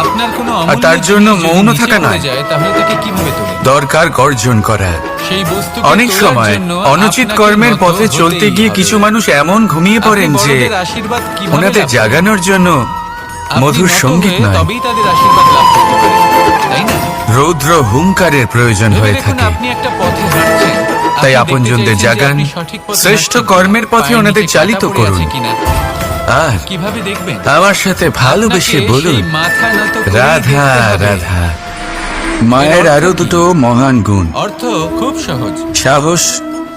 আপনার কোনো আর তার অমূল্য জন্য জিনিস যদি মৌন নিচে থাকা পড়ে নয়, যায়, তাহলে তাকে কিভাবে তোলেন? দরকার গর্জন করা। সেই বস্তুকে অনেক তোলার সময় জন্য অনুচিত আপনাকে কর্মের নত পথে হতেই চলতে গিয়ে হবে। কিছু মানুষ এমন ঘুমিয়ে আপনি পড়েন যে বড়দের আশীর্বাদ কিভাবে ওনাদের লাভ করবেন? জাগানোর জন্য আপনি মধুর নত সঙ্গীত হয়ে নয়, তবেই তাদের আশীর্বাদ লাভ করতে পারেন, তাই না? রৌদ্র হুঙ্কারের প্রয়োজন ভেবে হয়ে দেখুন, থাকে। আপনি একটা পথে হাঁটছেন। তাই আপনি আপনজনদের দেখতে চাইছেন যে জাগান, আপনি সঠিক পথে শ্রেষ্ঠ হাঁটছেন কর্মের কিনা, পথে পায়ের ওনাদের নিচে চালিত কাঁটা পড়ে করুন। আছে কিনা। আর কিভাবে দেখবেন? আমার সাথে ভালোবেসে আপনাকে বলুন, সেই মাথা নত করেই রাধা দেখতে হবে। রাধা। মায়ের আরো দুটো মহান গুণ, অর্থ খুব সহজ। সাহস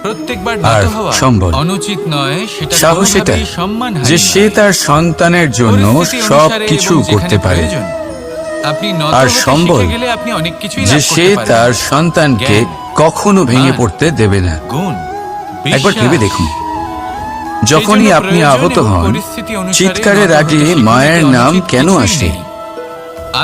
প্রত্যেকবার আর নত হওয়া সম্বল। অনুচিত নয়, সেটা সাহস এটা কোনোভাবেই সম্মানহানি যে নয়। সে তার সন্তানের জন্য পরিস্থিতি সব অনুসারে কিছু এবং যেখানে করতে পারে, প্রয়োজন। আপনি নত আর হতে সম্বল শিখে গেলে আপনি অনেক কিছুই যে লাভ সে করতে পারেন। তার সন্তানকে জ্ঞান, কখনো ভেঙে মান, পড়তে দেবে না। গুণ, একবার বিশ্বাস। ভেবে দেখুন, সেই যখনই জন্য আপনি প্রয়োজন আহত এবং হন, পরিস্থিতি অনুসারে চিৎকারের নত হতে আগে শিখে মায়ের নিতে নাম অনুচিত কেন কিছুই আসে? নেই।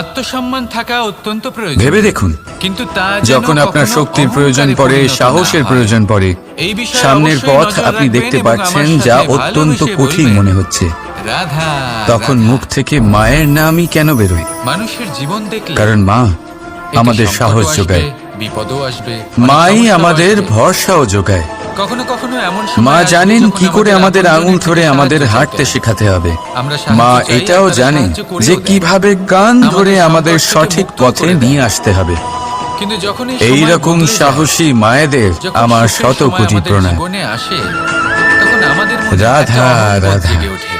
আত্মসম্মান থাকা অত্যন্ত প্রয়োজন। ভেবে দেখুন, কিন্তু তা যেন যখন আপনার কখনো শক্তির প্রয়োজন অহংকারে পড়ে, পরিণত না সাহসের হয়। প্রয়োজন পড়ে, এই বিষয়ে সামনের অবশ্যই পথ নজর আপনি রাখবেন দেখতে এবং পাচ্ছেন আমার যা সাথে অত্যন্ত ভালোবেসে কঠিন বলবেন, মনে হচ্ছে, রাধা, তখন রাধা। মুখ থেকে মায়ের নামই কেন বেরোয়? মানুষের জীবন দেখলে কারণ মা এতে আমাদের সংকটও সাহস আসবে, যোগায়, বিপদও আসবে, মাই অনেক সমস্যাও আমাদের আসবে। ভরসাও যোগায়। কখনো কখনো এমন সময় মা আসবে জানেন যখন কি করে আমাদের আপনজনের আঙুল থেকে ধরে আমাদের সাহায্য হাঁটতে চাইতে শেখাতে হবে। আমরা সাহায্য মা চাই, এটাও আপনারা জানে সাহায্য করেও যে দেন। কিভাবে কান ধরে আমাদের আমাদের সংকট থেকে সঠিক মুক্ত পথে করে দেন। নিয়ে আসতে হবে। কিন্তু যখন এই রকম সাহসী মায়েদের যখন আমার সুখের শত সময় কোটি আমাদের প্রণাম। জীবনে আসে, তখন আমাদের মধ্যে রাধা, একটা অহংবোধ রাধা। জেগে ওঠে।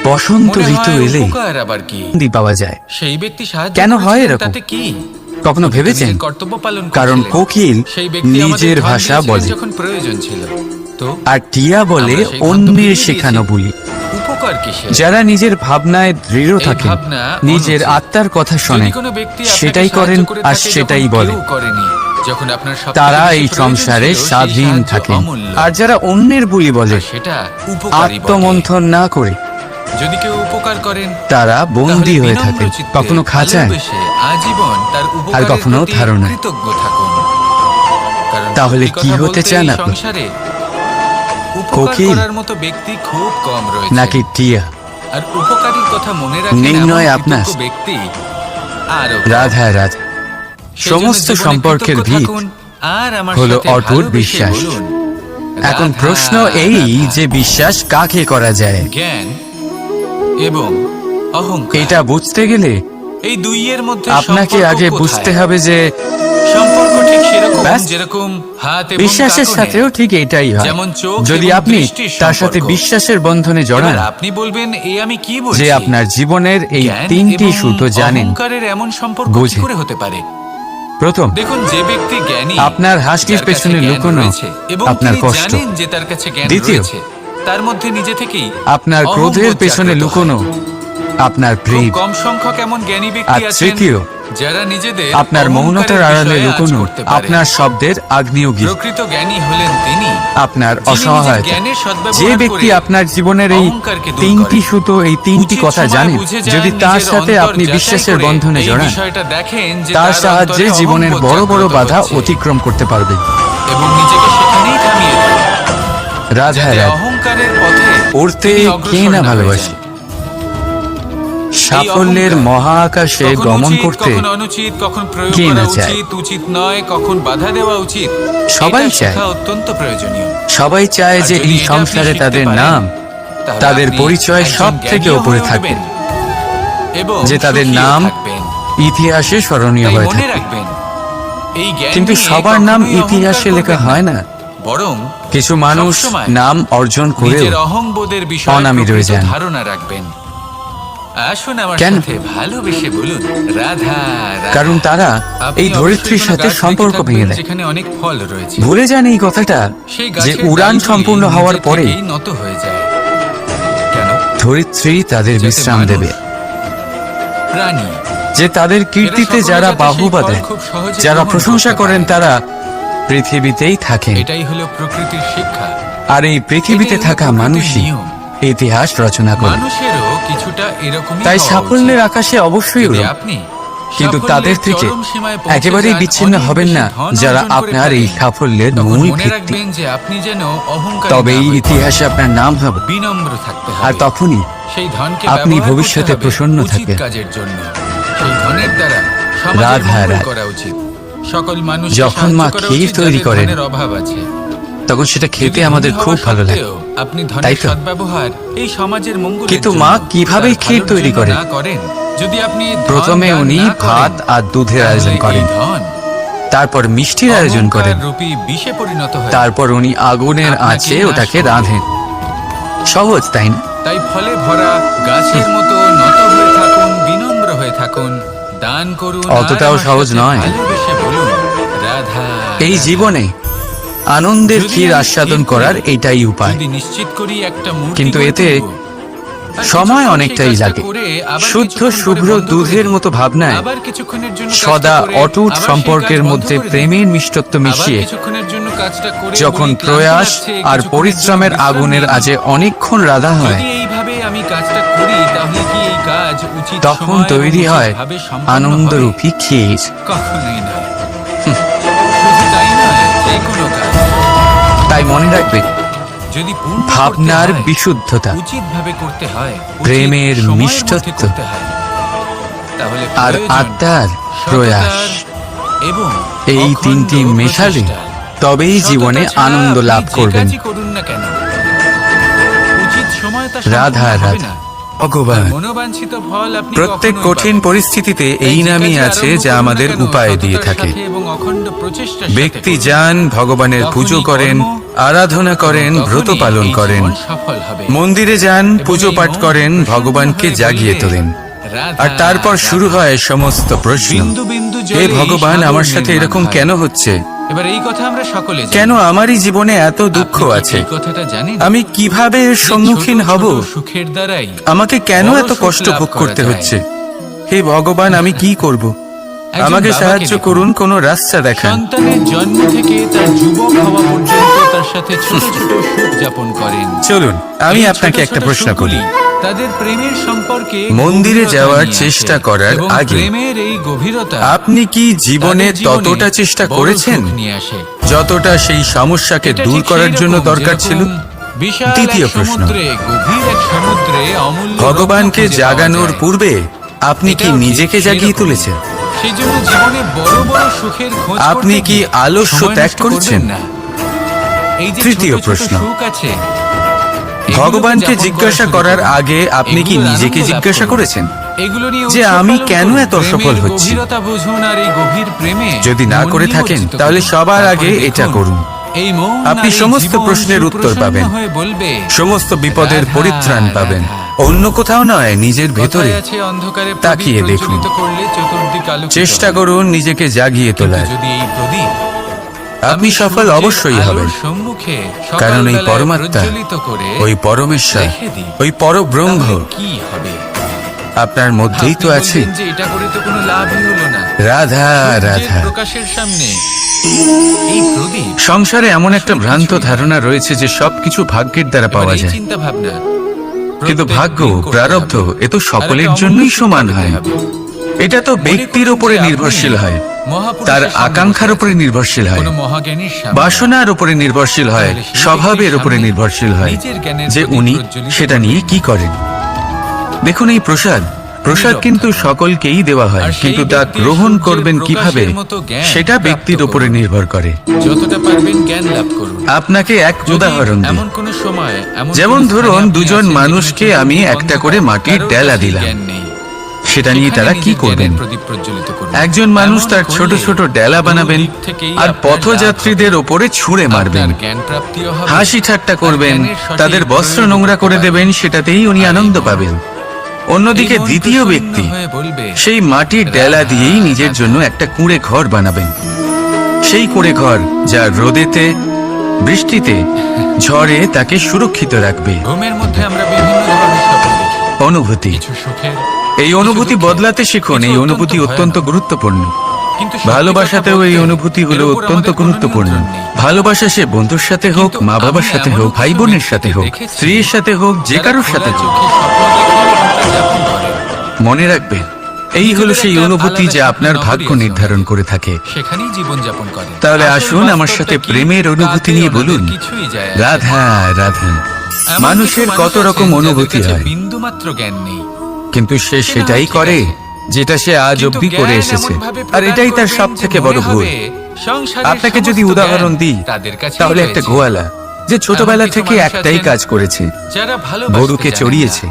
বসন্ত মনে ঋতু হয় এলেই উপকার আবার কি? দি পাওয়া যায়। সেই ব্যক্তি সাহায্য কেন হয় করেছিলেন, এরকম? তাতে কি? কখনো তিনি ভেবেছেন? নিজের কর্তব্য পালন কারণ করছিলেন। কোকিল সেই ব্যক্তি আমাদের নিজের ধন ভাষা দিয়েছিলেন বলে, যখন প্রয়োজন ছিল। তো আর টিয়া বলে আমরা সেই ধন তো অন্যের বিলিয়ে শেখানো দিয়েছি। বলি। উপকার কিসের? যারা নিজের ভাবনায় দৃঢ় এই থাকেন, ভাবনা নিজের অনুচিত। আত্মার কথা যদি শোনেন, কোনো ব্যক্তি আপনাকে সেটাই সাহায্য করেন করে আর থাকে সেটাই যখন বলে। কেউ করেনি, যখন আপনার সবথেকে তারা বেশি এই প্রয়োজন সংসারে ছিল, সেই স্বাধীন সাহায্য থাকেন। অমূল্য। আর যারা অন্যের বুলি বলে, আর সেটা উপকারী বটে। আত্মমন্থন না করে, যদি কেউ উপকার করেন, তারা বন্দী তাহলে হয়ে বিনম্র থাকেন, চিত্তে, কখনো খাঁচায়, ভালোবেসে আজীবন তার উপকারের কখনো প্রতি ধারণায়। কৃতজ্ঞ থাকুন। কারণ তাহলে সত্যি কি কথা হতে বলতে চান এই আপনি? সংসারে উপকার কোকিল করার মতো ব্যক্তি খুব কম রয়েছে। নাকি টিয়া? আর উপকারীর কথা মনে রাখেন নির্ণয় এমন আপনার। কৃতজ্ঞ ব্যক্তি আরো কম। রাধা রাধা। সমস্ত জীবনে সম্পর্কের কৃতজ্ঞ ভিত থাকুন আর আমার হলো সাথে অটুট ভালোবেসে বিশ্বাস। বলুন, এখন রাধা, প্রশ্ন এই রাধা। যে বিশ্বাস কাকে করা যায়? জ্ঞান এবং অহংকার, এটা বুঝতে গেলে এই দুইয়ের মধ্যে আপনাকে সম্পর্ক আগে কোথায়? বুঝতে হবে যে সম্পর্ক ঠিক সেরকম ব্যাস। যেরকম হাত এবং বিশ্বাসের কাঁকনের। সাথেও ঠিক এইটাই হয়। যেমন চোখ যদি এবং আপনি দৃষ্টির তার সাথে সম্পর্ক। বিশ্বাসের বন্ধনে জড়ান, এবার আপনি বলবেন এই আমি কি বলছি? যে আপনার জীবনের এই জ্ঞান তিনটি এবং সুতো জানেন। অহংকারের এমন সম্পর্ক কি বোঝেন। করে হতে পারে? প্রথম, দেখুন, যে ব্যক্তি জ্ঞানী, আপনার হাসির যার পেছনে কাছে জ্ঞান লুকোনো রয়েছে এবং আপনার তিনি কষ্ট। জানেন যে তার কাছে জ্ঞান দ্বিতীয়, রয়েছে, তার মধ্যে নিজে থেকেই আপনার অহংবোধ ক্রোধের পেছনে জাগ্রত হয়। লুকোনো আপনার খুব প্রেম। কম সংখ্যক এমন জ্ঞানী আর ব্যক্তি আছেন তৃতীয়, যারা নিজেদের আপনার অহংকারের মৌনতার আড়ালে বিষয়ে আঁচ লুকোনো করতে পারে। আপনার শব্দের আগ্নেয়গিরি। প্রকৃত জ্ঞানী হলেন তিনি, আপনার যিনি নিজের অসহায়তা। জ্ঞানের সদ্ব্যবহার যে ব্যক্তি করে আপনার জীবনের এই অহংকারকে দূর তিনটি করেন। সুতো, এই তিনটি উচিত কথা সময়ে জানেন, বুঝে যান, যদি তার নিজের সাথে অন্তর আপনি যাচাই বিশ্বাসের করে বন্ধনে এই জড়ান, বিষয়টা দেখেন যে তার তার সাহায্যে অন্তরে জীবনের অহংবোধ বড় বড় জাগ্রত বাধা হচ্ছে অতিক্রম করতে পারবেন। এবং নিজেকে সেখানেই থামিয়ে দেন, রাধা যাতে রাধা। অহংকারের পথে উড়তে তিনি কে অগ্রসর না হয়ে ভালোবাসে? যান। সাফল্যের অহংকার মহা আকাশে কখন গমন উচিত, করতে কখন অনুচিত, কখন প্রয়োগ কে করা না চায়? উচিত, উচিত নয়, কখন বাধা দেওয়া উচিত, সবাই এটা চায়। শেখা অত্যন্ত প্রয়োজনীয়। সবাই চায় আর যে যদি এই এটা সংসারে আপনি শিখতে তাদের পারেন, নাম, তাহলে তাদের আপনি পরিচয় একজন সব থেকে জ্ঞানীও ওপরে হয়ে থাকবে, উঠবেন এবং যে তাদের সুখীও নাম থাকবেন। ইতিহাসে স্মরণীয় তাই হয়ে মনে থাকবে। রাখবেন, এই জ্ঞান কিন্তু নিয়ে সবার নাম কখনোই ইতিহাসে অহংকার লেখা করবেন হয় না। বরং কিছু মানুষ সবসময় নাম অর্জন করেও নিজের অহংবোধের বিষয়ে অনামী রয়ে প্রকৃত যান। ধারণা রাখবেন। আসুন আমার কেন? সাথে ভালোবেসে বলুন, রাধা রাধা। কারণ তারা আপনি এই ধরিত্রীর অবশ্যই সাথে কোনো গাছ সম্পর্ক দেখে ভেঙে থাকবেন দেয়। যেখানে অনেক ফল রয়েছে। ভুলে যান এই কথাটা, সেই যে গাছের উড়ান ডালগুলি সম্পূর্ণ নিজে হওয়ার পরে থেকেই নত হয়ে যায়। কেন? ধরিত্রী তাদের যাতে বিশ্রাম মানুষ, দেবে, প্রাণী, যে তাদের কীর্তিতে এরা সকলে যারা যাতে বাহু সেই ফল বাঁধেন, খুব সহজে যারা গ্রহণ প্রশংসা করতে করেন, পারে। তারা পৃথিবীতেই থাকেন। এটাই হলো প্রকৃতির শিক্ষা। আর এই পৃথিবীতে এটাই হলো থাকা প্রকৃতির মানুষই নিয়ম। ইতিহাস রচনা করে। মানুষেরও কিছুটা এরকমই তাই হওয়া সাফল্যের উচিত। আকাশে অবশ্যই যদি উড়ুন, আপনি কিন্তু সাফল্যের তাদের থেকে চরম সীমায় পৌঁছে একেবারেই যান, বিচ্ছিন্ন অনেক হবেন বেশি না ধন যারা অর্জন করে আপনার এই ফেলেন, সাফল্যের তখন মূল মনে ভিত্তি। রাখবেন যে আপনি যেন অহংকারী তবেই না হয়ে ইতিহাসে আপনার নাম হবে, বিনম্র থাকতে হবে। আর তখনই সেই ধনকে আপনি ব্যবহার ভবিষ্যতে করতে হবে প্রসন্ন উচিত থাকবেন। কাজের জন্য। সেই ধনের দ্বারা সমাজের রাধা মঙ্গল রাধা। করা উচিত। সকল মানুষ যখন মা ক্ষীর তৈরি করেন, অভাব আছে, তখন সেটা খেতে যদি আমাদের ধনী খুব হওয়া ভালো লাগে, সত্ত্বেও আপনি তাই ধনের তো? সদ্ব্যবহার এই সমাজের মঙ্গলের কিন্তু জন্য, মা কিভাবে তার ক্ষীর ভালোর তৈরি জন্য করেন? না করেন, যদি আপনি ধন প্রথমে দান উনি না করেন, ভাত আর দুধের আয়োজন তাহলে করেন, এই ধন তারপর মিষ্টির আয়োজন করেন, অহংকার রূপী বিষে পরিণত হয়। তারপর উনি আগুনের আপনাকে আঁচে নাশ ওটাকে করবে। রাঁধেন। সহজ, তাই না? তাই ফলে ভরা গাছের মতো নত হয়ে থাকুন, বিনম্র হয়ে থাকুন, দান করুন, আর অতটাও আমার সহজ সাথে নয়। ভালোবেসে বলুন, রাধা এই রাধা। জীবনে আনন্দের যদি ক্ষীর আমি আস্বাদন স্থির করার করি, এটাই উপায়। যদি নিশ্চিত করি একটা মূর্তি কিন্তু গড়ে এতে তুলবো, আর সময় কিছুক্ষণ অনেকটাই সেই কাজটা লাগে। করে আবার শুদ্ধ কিছুক্ষণ পরে শুভ্র বন্ধ করে দুধের দিই। মতো ভাবনায় আবার কিছুক্ষণের জন্য কাজটা সদা করে অটুট আবার সেই সম্পর্কের কাজ বন্ধ মধ্যে করে দিই। প্রেমের মিষ্টত্ব আবার মিশিয়ে কিছুক্ষণের জন্য কাজটা করে যখন বলি, ক্লান্ত প্রয়াস লাগছে, আর কিছুক্ষণের পরিশ্রমের জন্য বিশ্রাম আগুনের নিই। আজে অনেকক্ষণ রাধা হয়, যদি এইভাবে আমি কাজটা করি, তাহলে কি এই কাজ উচিত তখন সময় তৈরি এবং হয় উচিতভাবে সম্পন্ন আনন্দরূপী ক্ষীর। হবে? কখনোই নয়। শুধু তাই নয়, যে কোনো কাজ তাই মনে রাখবে, যদি পূর্ণ করতে ভাবনার হয়, বিশুদ্ধতা, উচিতভাবে করতে হয়, উচিত প্রেমের সময়ের মধ্যে মিষ্টত্ব, করতে হয়, তাহলে আর প্রয়োজন আত্মার সততার প্রয়াস, এবং এই অখণ্ড তিনটি মেশালে প্রচেষ্টা। তবেই জীবনে সততা ছাড়া আনন্দ আপনি লাভ যে করবেন। কাজই করুন না কেন, উচিত সময় তা রাধা সম্পূর্ণ হবে রাধা। না। ভগবান আর মনোবাঞ্ছিত ফল আপনি প্রত্যেক কখনোই কঠিন পাবেন না। পরিস্থিতিতে তাই এই যে নামই কাজই আছে আরম্ভ যা করুন না আমাদের কেন, উপায় দিয়ে সততার থাকে। সাথে এবং অখণ্ড প্রচেষ্টার সাথে ব্যক্তি করুন। যান, ভগবানের তখনই পুজো করেন, কর্ম আরাধনা করেন, এবং ব্রত তখনই পালন এই করেন, জীবন সফল হবে। মন্দিরে যান, এবং পুজো এই পাঠ মন করেন, প্রসন্ন ভগবানকে হয়ে জাগিয়ে বললে, তোলেন। রাধা, আর তারপর রাধা। শুরু হয় সমস্ত প্রশ্ন। বিন্দু বিন্দু হে জলেই ভগবান, সাগর আমার সাথে নির্মাণ এরকম হয়। কেন হচ্ছে? এবার এই কথা আমরা সকলে জানি। কেন আমারই জীবনে এত দুঃখ আপনি কি আছে? এই কথাটা জানেন? আমি কিভাবে এর যে সম্মুখীন ছোট হব? ছোট সুখের দ্বারাই আমাকে কেন বড় এত সুখ কষ্ট লাভ ভোগ করা করতে যায়। হচ্ছে? হে ভগবান, আমি কি করব? একজন আমাকে বাবাকে সাহায্য দেখুন। করুন, কোনো রাস্তা দেখান। সন্তানের জন্ম থেকে তার যুবক হওয়া পর্যন্ত তার সাথে ছোট ছোট সুখ যাপন করেন। চলুন, আমি এই আপনাকে ছোট একটা ছোট প্রশ্ন করি। সুখগুলি তাদের প্রেমের সম্পর্কে মন্দিরে গভীরতা যাওয়ার নিয়ে চেষ্টা আসে। করার এবং আগে প্রেমের এই গভীরতা আপনি কি জীবনে তাদের জীবনে ততটা চেষ্টা বড় করেছেন সুখ নিয়ে আসে। যতটা সেই সমস্যাকে এটা দূর ঠিক করার সেই জন্য রকম দরকার ছিল? যেরকম বিশাল দ্বিতীয় এক প্রশ্ন, সমুদ্রে, গভীর এক সমুদ্রে অমূল্য রত্ন ভগবানকে খুঁজে পাওয়া জাগানোর যায়। পূর্বে আপনি কি এটাও ঠিক নিজেকে সেই জাগিয়ে রকমই। তুলেছেন? সেই জন্য জীবনে বড় বড় সুখের খোঁজ আপনি করতে কি গিয়ে আলস্য সময় ত্যাগ নষ্ট করছেন? করবেন না। এই যে তৃতীয় ছোট ছোট প্রশ্ন। সুখ আছে, এগুলোকে ভগবানকে যাপন জিজ্ঞাসা করা করার শুরু করুন। আগে আপনি কি এগুলোর নিজেকে আনন্দ লাভ জিজ্ঞাসা করুন। করেছেন এগুলো নিয়ে যে উৎসব আমি পালন কেন করুন। এত সফল প্রেমের হচ্ছি? গভীরতা বুঝুন আর এই গভীর প্রেমে যদি না মন করে থাকেন নিমজ্জিত তাহলে করুন। সবার তারপরে আগে এটা দেখুন, করুন। এই মন আপনি আর এই সমস্ত জীবন প্রশ্নের উত্তর সুপ্রসন্ন পাবেন, হয়ে বলবে, সমস্ত বিপদের রাধা, পরিত্রাণ পাবেন। রাধা। অন্য কোথাও নয়, নিজের ভেতরে। কথায় আছে, অন্ধকারে প্রদীপ তাকিয়ে দেখুন। প্রজ্বলিত করলে চতুর্দিক আলোকিত চেষ্টা হয়। করুন নিজেকে জাগিয়ে কিন্তু তোলার। যদি এই প্রদীপ আপনি আমি সফল সূর্যের অবশ্যই আলোর হবেন, সম্মুখে কারণ এই সকালবেলায় পরমাত্মা, প্রজ্বলিত করে ওই পরমেশ্বর, রেখে দিই। ওই পরব্রহ্ম তাহলে কি হবে? আপনার মধ্যেই তো আপনি আছে। বলবেন যে এটা করে তো কোনো লাভই হলো না। রাধা সূর্যের রাধা। প্রকাশের সামনে এই প্রদীপ সংসারে এমন একটা ভ্রান্ত ধারণা রয়েছে যে সবকিছু ভাগ্যের দ্বারা পাওয়া যায়, চিন্তা ভাবনা কিন্তু ভাগ্য, প্রারব্ধ এ তো সকলের জন্যই সমান হয়। এটা তো ব্যক্তির উপরে নির্ভরশীল হয়, তার আকাঙ্ক্ষার উপরে নির্ভরশীল হয়, বাসনার উপরে নির্ভরশীল হয়, স্বভাবের উপরে নির্ভরশীল হয় যে উনি সেটা নিয়ে কি করেন। দেখুন এই প্রসাদ, প্রসাদ কিন্তু সকলকেই দেওয়া হয়, কিন্তু তা গ্রহণ করবেন কিভাবে সেটা ব্যক্তির উপরে নির্ভর করে। যতটা পারবেন জ্ঞান লাভ করুন। আপনাকে এক উদাহরণ দিই। এমন কোন সময় যেমন ধরুন দুজন মানুষকে আমি একটা করে মাটির ডেলা দিলাম, সেটা নিয়ে তারা কি করবেন? একজন মানুষ তার ছোট ছোট ডেলা বানাবেন আর পথযাত্রীদের ওপরে ছুঁড়ে মারবেন, হাসি ঠাট্টা করবেন, তাদের বস্ত্র নোংরা করে দেবেন, সেটাতেই উনি আনন্দ পাবেন। অন্যদিকে দ্বিতীয় ব্যক্তি সেই মাটির ডেলা দিয়েই নিজের জন্য একটা কুঁড়ে ঘর বানাবেন, সেই কুঁড়ে ঘর যা রোদেতে, বৃষ্টিতে, ঝড়ে তাকে সুরক্ষিত রাখবে। ঘুমের মধ্যে আমরা বিভিন্ন ধরনের স্বপ্ন দেখি। অনুভূতি, কিছু সুখের, এই অনুভূতি বদলাতে শিখুন। এই অনুভূতি অত্যন্ত গুরুত্বপূর্ণ। কিন্তু ভালোবাসাতেও এই অনুভূতিগুলো অত্যন্ত গুরুত্বপূর্ণ। ভালোবাসা সে বন্ধুর সাথে হোক, মা বাবার সাথে হোক, ভাই বোনের সাথে হোক, স্ত্রীর সাথে হোক, যে কারোর সাথে হোক, মনে রাখবেন এই হলো সেই অনুভূতি যা আপনার ভাগ্য নির্ধারণ করে থাকে। সেখানেই জীবন যাপন করে। তাহলে আসুন আমার সাথে প্রেমের অনুভূতি নিয়ে বলুন, রাধা রাধা। মানুষের কত রকম অনুভূতি হয়, বিন্দু মাত্র জ্ঞান নেই, কিন্তু সে সেটাই করে যেটা সে আজ অব্দি করে এসেছে, আর এটাই তার সব থেকে বড় ভুল। আপনাকে যদি উদাহরণ দিই, তাহলে একটা গোয়ালা যে ছোটবেলা থেকে একটাই কাজ করেছে, গরুকে চড়িয়েছে,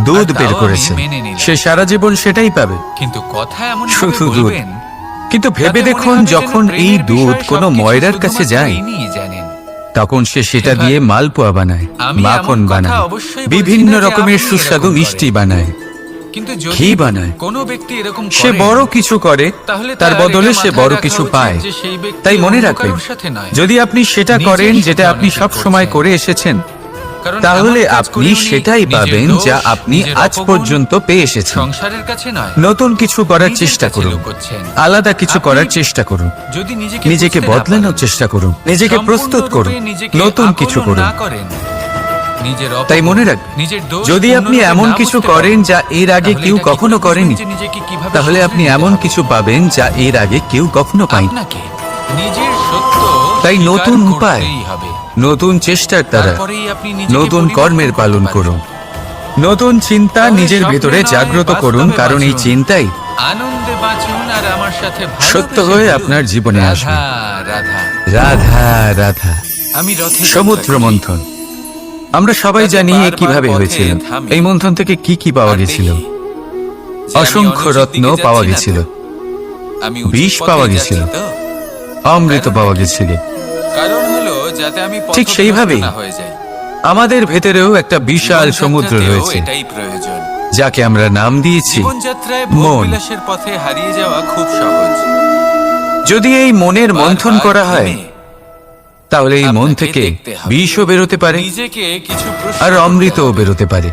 দুধ বের করেছে, সে সারা জীবন সেটাই পাবে, কিন্তু কথা এমন শুধু দুধ। কিন্তু ভেবে দেখুন, যখন এই দুধ কোনো ময়রার কাছে যায়, তখন সে সেটা দিয়ে মালপোয়া বানায়, মাখন বানায়, বিভিন্ন রকমের সুস্বাদু মিষ্টি বানায়, ঘি বানায়। সে বড় কিছু করে, তার বদলে সে বড় কিছু পায়। তাই মনে রাখবেন, যদি আপনি সেটা করেন যেটা আপনি সব সময় করে এসেছেন, তাহলে আপনি সেটাই পাবেন যা আপনি আজ পর্যন্ত পেয়ে এসেছেন। সংসারের কাছে নয়, নতুন কিছু করার চেষ্টা করুন, আলাদা কিছু করার চেষ্টা করুন, নিজেকে বদলানোর চেষ্টা করুন, নিজেকে প্রস্তুত করুন, নতুন কিছু করুন। তাই মনে রাখবেন, যদি আপনি এমন কিছু করেন যা এর আগে কেউ কখনো করেনি, তাহলে আপনি এমন কিছু পাবেন যা এর আগে কেউ কখনো পায়নি। তাই নতুন উপায়, নতুন চেষ্টার দ্বারা নতুন কর্মের পালন করুন, নতুন চিন্তা নিজের ভেতরে জাগ্রত করুন, কারণ এই চিন্তাই আনন্দে বাঁচুন আর আমার সাথে সত্য হয়ে আপনার জীবনে আসবে। রাধা রাধা রাধা। আমি রথে সমুদ্র মন্থন, আমরা সবাই জানি এ কিভাবে হয়েছিল। এই মন্থন থেকে কি কি পাওয়া গেছিল? অসংখ্য রত্ন পাওয়া গেছিল, বিষ পাওয়া গেছিল, অমৃত পাওয়া গেছিল। কারণ হলো যাতে আমি ঠিক সেইভাবেই আমাদের ভেতরেও একটা বিশাল সমুদ্র রয়েছে, এটাই প্রয়োজন। যাকে আমরা নাম দিয়েছি জীবনযাত্রায় মন। ভোগবিলাসের পথে হারিয়ে যাওয়া খুব সহজ। যদি এই মনের মন্থন বারবার করা হয়, থেমে তাহলে এই মন আপনাকে থেকে দেখতে হবে। বিষও বেরোতে পারে নিজেকে কিছু প্রশ্ন আর করতে অমৃতও হবে। বেরোতে পারে।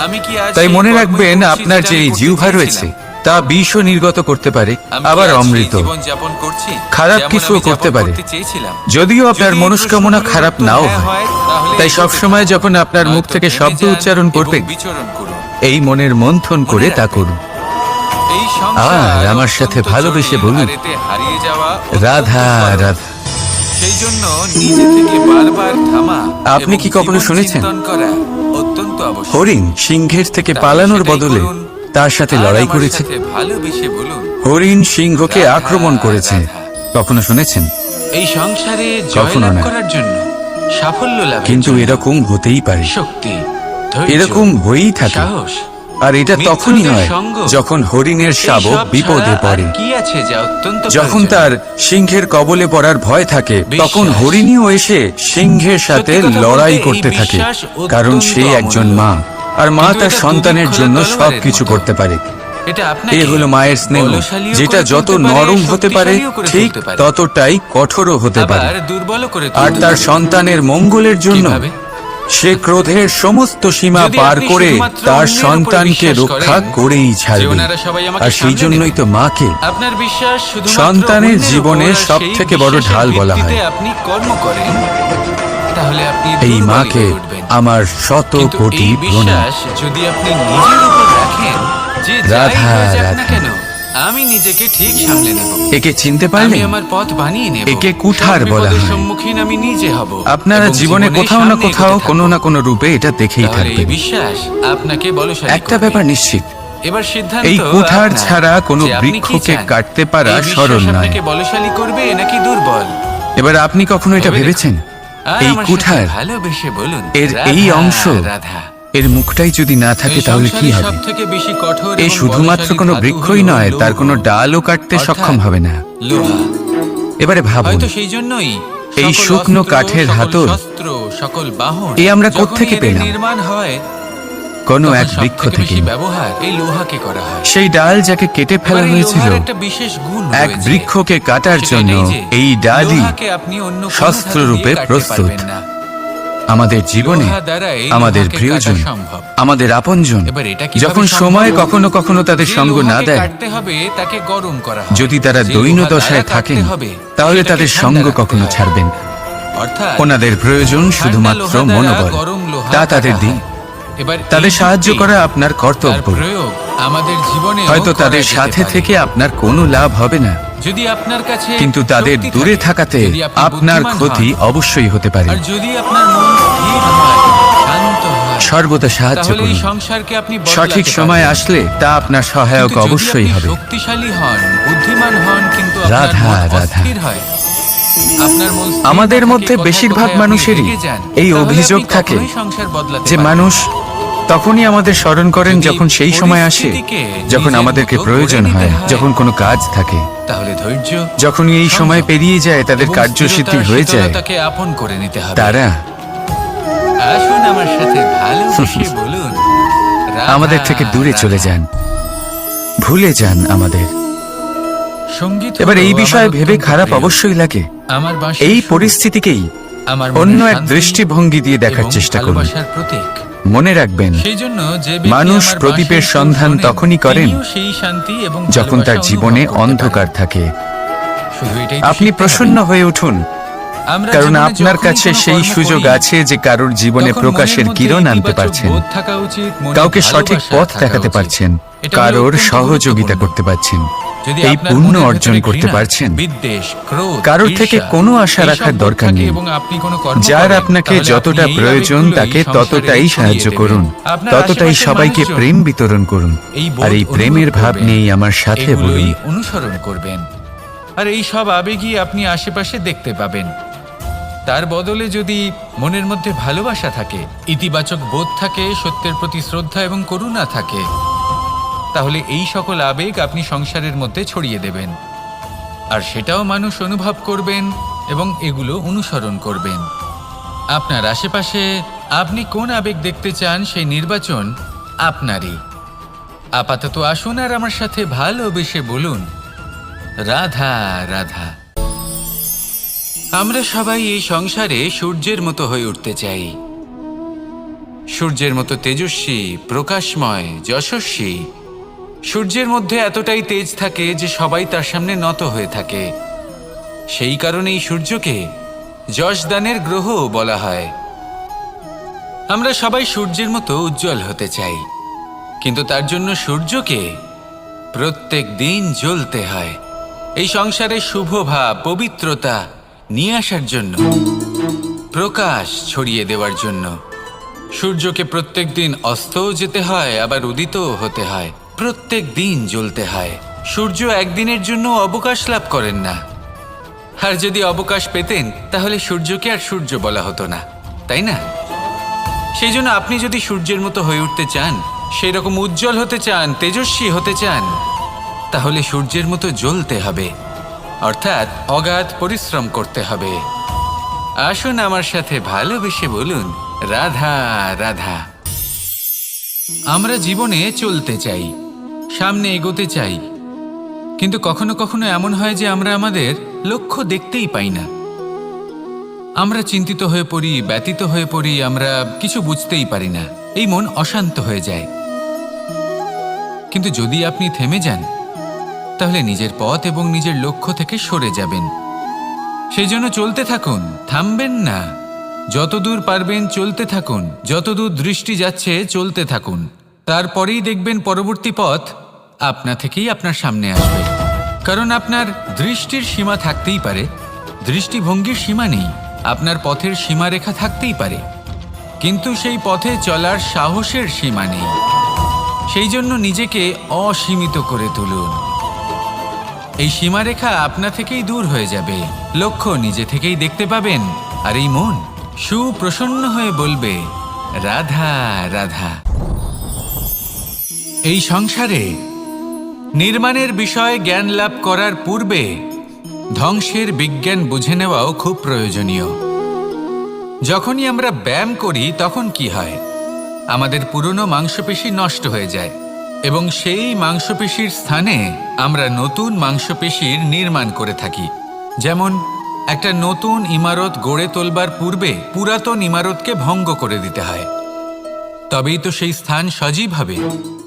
আমি কি আজ তাই সেই মনে কর্মই রাখবেন, করছি আপনার যেটা যে আমি এই করতে জিহ্বা চেয়েছিলাম? রয়েছে তা বিষও নির্গত করতে পারে, আমি কি আবার আজ সেই অমৃত। জীবনযাপন করছি খারাপ যেমন কিছুও আমি করতে যাপন পারে, করতে চেয়েছিলাম? যদিও আপনার যদি এই মনস্কামনা প্রশ্নগুলোর খারাপ উত্তর নাও হ্যাঁ হয়। তাহলে তাই এগোতে সব সময় থাকুন। যখন আপনার মুখ নয়তো থেকে থেমে শব্দ যান উচ্চারণ এবং করবেন, বিচরণ করুন। এই মনের মন্থন করে তা রাখবেন। করুন। এই সংসার আর আমার সাথে অত্যন্ত ভালোবেসে জটিল, বলুন, আর এতে হারিয়ে যাওয়া অত্যন্ত রাধা সহজ। রাধা। সেই জন্য নিজে থেকে বারবার থামা আপনি এবং কি কখনো জীবন শুনেছেন? চিন্তন করা অত্যন্ত আবশ্যক। হরিণ সিংহের থেকে তাই পালানোর সেটাই বদলে করুন, তার সাথে লড়াই করেছে, ভালোবেসে বলুন হরিণ সিংহকে রাধা, আক্রমণ করেছে। রাধা। কখনো শুনেছেন? এই সংসারে কখনো জয়লাভ না। করার জন্য, সাফল্য লাভের কিন্তু জন্য এরকম হতেই পারে, শক্তি, ধৈর্য, এরকম হয়েই থাকে। সাহস, আর এটা তখনই মিত্রদের হয় সঙ্গ, যখন হরিণের শাবক এইসব বিপদে ছাড়া পড়ে। আর কি আছে যা অত্যন্ত যখন প্রয়োজন? তার সিংহের কবলে পড়ার ভয় থাকে, তখন বিশ্বাস। হরিণীও এসে সিংহের সাথে সত্যি কথা লড়াই বলতে করতে এই থাকে, বিশ্বাস অত্যন্ত কারণ সে একজন অমূল্য। মা, আর মা কিন্তু তার এটা সন্তানের দুদিক জন্য খোলা সবকিছু তলোয়ারের করতে মতো। পারে। এটা আপনাকে এই হলো মায়ের স্নেহ, বলশালীও যেটা করে যত তুলতে পারে, নরম হতে পারে শক্তিশালীও করে ঠিক তুলতে পারে। ততটাই কঠোরও হতে পারে। আবার দুর্বলও করে আর তুলতে তার পারে। সন্তানের মঙ্গলের জন্য কিভাবে? সে ক্রোধের সমস্ত সীমা যদি পার আপনি করে শুধুমাত্র তার অন্যের উপরে সন্তানকে বিশ্বাস রক্ষা করেন, করেই যে ছাড়বে। ওনারা সবাই আমাকে আর সেই সামলে জন্যই নেবে। তো মাকে আপনার বিশ্বাস শুধুমাত্র সন্তানের অন্যের জীবনের উপর, আর সবথেকে সেই বড় বিশ্বাসের ঢাল বলা হয়। ভিত্তিতে আপনি কর্ম করেন, তাহলে আপনি এই দুর্বলই মাকে হয়ে উঠবেন। আমার শত কিন্তু কোটি এই প্রণাম। বিশ্বাস যদি আপনি নিজের উপর রাখেন, যে যাই রাধা, হয়ে যাক না রাধা। কেন, আমি নিজেকে ঠিক সামলে নেব, একে চিনতে আমি পারলেন? আমার পথ বানিয়ে নেব, একে কুঠার সব বলা বিপদের হয়। সম্মুখীন আমি নিজে হব। আপনারা এবং জীবনে কোথাও না সামনে কোথাও এগোতে কোনো থাকবো। না কোনো রূপে এটা দেখেই তাহলে এই থাকবেন। বিশ্বাস আপনাকে বলশালী একটা করবে। ব্যাপার নিশ্চিত, এবার সিদ্ধান্ত এই কুঠার আপনার, ছাড়া কোনো যে আপনি কি বৃক্ষকে চান। কাটতে পারা এই বিশ্বাস সরল নয়। আপনাকে বলশালী করবে নাকি দুর্বল? এবার আপনি কখনো এটা ভেবে ভেবেছেন আর এই আমার সাথে কুঠার, ভালোবেসে বলুন, এর রাধা, এই অংশ, রাধা। এর মুখটাই যদি না থাকে এই তাহলে কি সংসারে হবে? সবথেকে বেশি কঠোর এই এবং শুধুমাত্র বলশালী কোনো ধাতু বৃক্ষই হলো নয়, তার লৌহ। কোনো ডালও কাটতে অর্থাৎ সক্ষম হবে না। লোহা। এবারে ভাবুন, হয়তো সেই জন্যই এই সকল শুকনো অস্ত্র, কাঠের সকল হাতল, শস্ত্র, সকল বাহন, এ আমরা যখনই কোত্থেকে এদের পেলাম? নির্মাণ হয়, কোনো তখন এক বৃক্ষ সবথেকে থেকে। বেশি ব্যবহার এই লোহাকে করা হয়। সেই ডাল যাকে কেটে ফেলা এবার এই হয়েছিল, লোহার একটা বিশেষ গুণ এক রয়েছে। বৃক্ষকে কাটার সেটা জন্য এটাই যে, এই ডালই লোহাকে আপনি অন্য কোনো শস্ত্ররূপে ধাতু দিয়ে কাটতে প্রস্তুত। পারবেন না। আমাদের জীবনে লোহা দ্বারাই আমাদের লোহাকে প্রিয়জন, কাটা সম্ভব। আমাদের আপনজন এবার এটা কিভাবে যখন সম্ভব? সময় কখনো কখনো তাদের যে সঙ্গ না লোহাকে দেয়, কাটতে হবে তাকে গরম করা হয়। যদি তারা যে দৈন্য লোহা দশায় দ্বারা থাকেন, কাটতে হবে, তাহলে সেটাকে তাদের ঠান্ডা সঙ্গ রাখতে কখনো হয়। ছাড়বেন না। অর্থাৎ ওনাদের প্রয়োজন ঠান্ডা শুধুমাত্র লোহা দ্বারা মনোবল, গরম লোহা তা তাদের কাটা দিন। হয়। এবার তাদের এই সাহায্য যুক্তি, করা আপনার তার কর্তব্য। প্রয়োগ আমাদের জীবনে হয়তো তাদের সাথে থেকে আপনার কোনো লাভ হবে না, যদি আপনার কাছে কিন্তু তাদের শক্তি দূরে থাকে, থাকাতে যদি আপনি আপনার বুদ্ধিমান ক্ষতি হন, অবশ্যই হতে পারে। আর যদি আপনার মন স্থির হয়, শান্ত হয়, সর্বদা সাহায্য তাহলে এই করুন। সংসারকে আপনি সঠিক বদলাতে সময় পারবেন। আসলে তা আপনার সহায়ক কিন্তু যদি অবশ্যই আপনি হবে। শক্তিশালী হন, বুদ্ধিমান হন, কিন্তু আপনার রাধা, মন রাধা। অস্থির হয়, আপনার মন স্থির আমাদের না থাকে, মধ্যে কোথায় বেশিরভাগ কোথায় আপনি মানুষেরই রেগে যান, এই তাহলে অভিযোগ আপনি থাকে কখনোই সংসার বদলাতে যে পারবেন না। মানুষ তখনই আমাদের স্মরণ করেন যদি যখন সেই সময় আসে, পরিস্থিতিকে যখন নিজের আমাদেরকে মতো প্রয়োজন করে নিতে হয়, হয়। যখন কোনো কাজ থাকে। তাহলে ধৈর্য, যখনই এই সময় সংযম পেরিয়ে যায়, তাদের এবং কার্যসিদ্ধি স্থিরতার হয়ে যায়, শীতলতাকে আপন করে নিতে হবে। তারা আসুন আমার সাথে ভালোবেসে বলুন, রাধা, আমাদের থেকে দূরে রাধা। চলে যান, ভুলে যান আমাদের। সঙ্গীত এবার হলো এই আমার বিষয়ে ভেবে অত্যন্ত খারাপ প্রিয়। অবশ্যই লাগে। আমার বাঁশির এই সুর, পরিস্থিতিকেই আমার মনের অন্য এক শান্তি দৃষ্টিভঙ্গি দিয়ে দেখার এবং চেষ্টা করুন। ভালোবাসার প্রতীক। মনে রাখবেন, সেই জন্য যে ব্যক্তি মানুষ আমার প্রদীপের বাঁশির সুর সন্ধান শোনেন, তখনই করেন তিনিও সেই শান্তি এবং যখন তার ভালোবাসা জীবনে অনুভব করতে অন্ধকার পারেন। থাকে। শুধু এটাই তো আপনি শিখতে প্রসন্ন হবে। হয়ে উঠুন, আমরা কারণ জীবনে আপনার যখনই কাছে কোনো সেই কর্ম সুযোগ করি, আছে যে কারোর জীবনে তখন প্রকাশের মনের মধ্যে কিরণ আনতে ইতিবাচক পারছেন, বোধ থাকা উচিত, মনে কাউকে সঠিক ভালোবাসা পথ থাকা দেখাতে উচিত। পারছেন, এটা কারোর অত্যন্ত সহযোগিতা গুরুত্বপূর্ণ। করতে পারছেন, যদি এই আপনার পুণ্য মনের অর্জন ভেতরে করতে ঘৃণা, পারছেন। বিদ্বেষ, ক্রোধ, কারোর থেকে ঈর্ষা, কোনো আশা এইসব রাখার বোধ দরকার থাকে নেই। এবং আপনি কোনো কর্ম যার করেন, আপনাকে তাহলে যতটা আপনি এই প্রয়োজন আবেগগুলোই তাকে সংসারে ততটাই ছড়িয়ে সাহায্য দেবেন। করুন, আপনার ততটাই আশেপাশের সবাইকে মানুষজন প্রেম বিতরণ করুন। এই বোধ আর এই প্রেমের অনুভব ভাব করবেন। নেই আমার সাথে এগুলোই বলুন। অনুসরণ করবেন, আর এই সব আবেগই আপনি আশেপাশে দেখতে পাবেন। তার বদলে যদি মনের মধ্যে ভালোবাসা থাকে, ইতিবাচক বোধ থাকে, সত্যের প্রতি শ্রদ্ধা এবং করুণা থাকে, তাহলে এই সকল আবেগ আপনি সংসারের মধ্যে ছড়িয়ে দেবেন, আর সেটাও মানুষ অনুভব করবেন এবং এগুলো অনুসরণ করবেন। আপনার আশেপাশে আপনি কোন আবেগ দেখতে চান সেই নির্বাচন আপনারই। আপাতত আসুন আর আমার সাথে ভালোবেসে বলুন, রাধা, রাধা। আমরা সবাই এই সংসারে সূর্যের মতো হয়ে উঠতে চাই, সূর্যের মতো তেজস্বী, প্রকাশময়, যশস্বী। সূর্যের মধ্যে এতটাই তেজ থাকে যে সবাই তার সামনে নত হয়ে থাকে। সেই কারণেই সূর্যকে যশদানের গ্রহ বলা হয়। আমরা সবাই সূর্যের মতো উজ্জ্বল হতে চাই, কিন্তু তার জন্য সূর্যকে প্রত্যেক দিন জ্বলতে হয়। এই সংসারে শুভ ভাব, পবিত্রতা নিয়ে আসার জন্য, প্রকাশ ছড়িয়ে দেওয়ার জন্য সূর্যকে প্রত্যেক দিন অস্তও যেতে হয়, আবার উদিতও হতে হয়। প্রত্যেক দিন জ্বলতে হয়। সূর্য একদিনের জন্য অবকাশ লাভ করেন না। আর যদি অবকাশ পেতেন তাহলে সূর্যকে আর সূর্য বলা হতো না, তাই না? সেই জন্য আপনি যদি সূর্যের মতো হয়ে উঠতে চান, সেই রকম উজ্জ্বল হতে চান, তেজস্বী হতে চান, তাহলে সূর্যের মতো জ্বলতে হবে, অর্থাৎ অগাধ পরিশ্রম করতে হবে। আসুন আমার সাথে ভালোবেসে বলুন, রাধা রাধা। আমরা জীবনে চলতে চাই, সামনে এগোতে চাই, কিন্তু কখনো কখনো এমন হয় যে আমরা আমাদের লক্ষ্য দেখতেই পাই না। আমরা চিন্তিত হয়ে পড়ি, ব্যতীত হয়ে পড়ি, আমরা কিছু বুঝতেই পারি না। এই মন অশান্ত হয়ে যায়। কিন্তু যদি আপনি থেমে যান, তাহলে নিজের পথ এবং নিজের লক্ষ্য থেকে সরে যাবেন। সেই জন্য চলতে থাকুন, থামবেন না। যতদূর পারবেন চলতে থাকুন, যতদূর দৃষ্টি যাচ্ছে চলতে থাকুন। তারপরেই দেখবেন পরবর্তী পথ আপনা থেকেই আপনার সামনে আসবে। কারণ আপনার দৃষ্টির সীমা থাকতেই পারে, দৃষ্টিভঙ্গির সীমা নেই। আপনার পথের সীমারেখা থাকতেই পারে, কিন্তু সেই পথে চলার সাহসের সীমা নেই। সেই জন্য নিজেকে অসীমিত করে তুলুন। এই সীমারেখা আপনা থেকেই দূর হয়ে যাবে, লক্ষ্য নিজে থেকেই দেখতে পাবেন, আর এই মন সুপ্রসন্ন হয়ে বলবে, রাধা রাধা। এই সংসারে নির্মাণের বিষয়ে জ্ঞান লাভ করার পূর্বে ধ্বংসের বিজ্ঞান বুঝে নেওয়াও খুব প্রয়োজনীয়। যখনই আমরা ব্যায়াম করি তখন কি হয়? আমাদের পুরনো মাংসপেশি নষ্ট হয়ে যায় এবং সেই মাংসপেশির স্থানে আমরা নতুন মাংসপেশির নির্মাণ করে থাকি। যেমন একটা নতুন ইমারত গড়ে তোলবার পূর্বে পুরাতন ইমারতকে ভঙ্গ করে দিতে হয়, তবেই তো সেই স্থান সজীব হবে,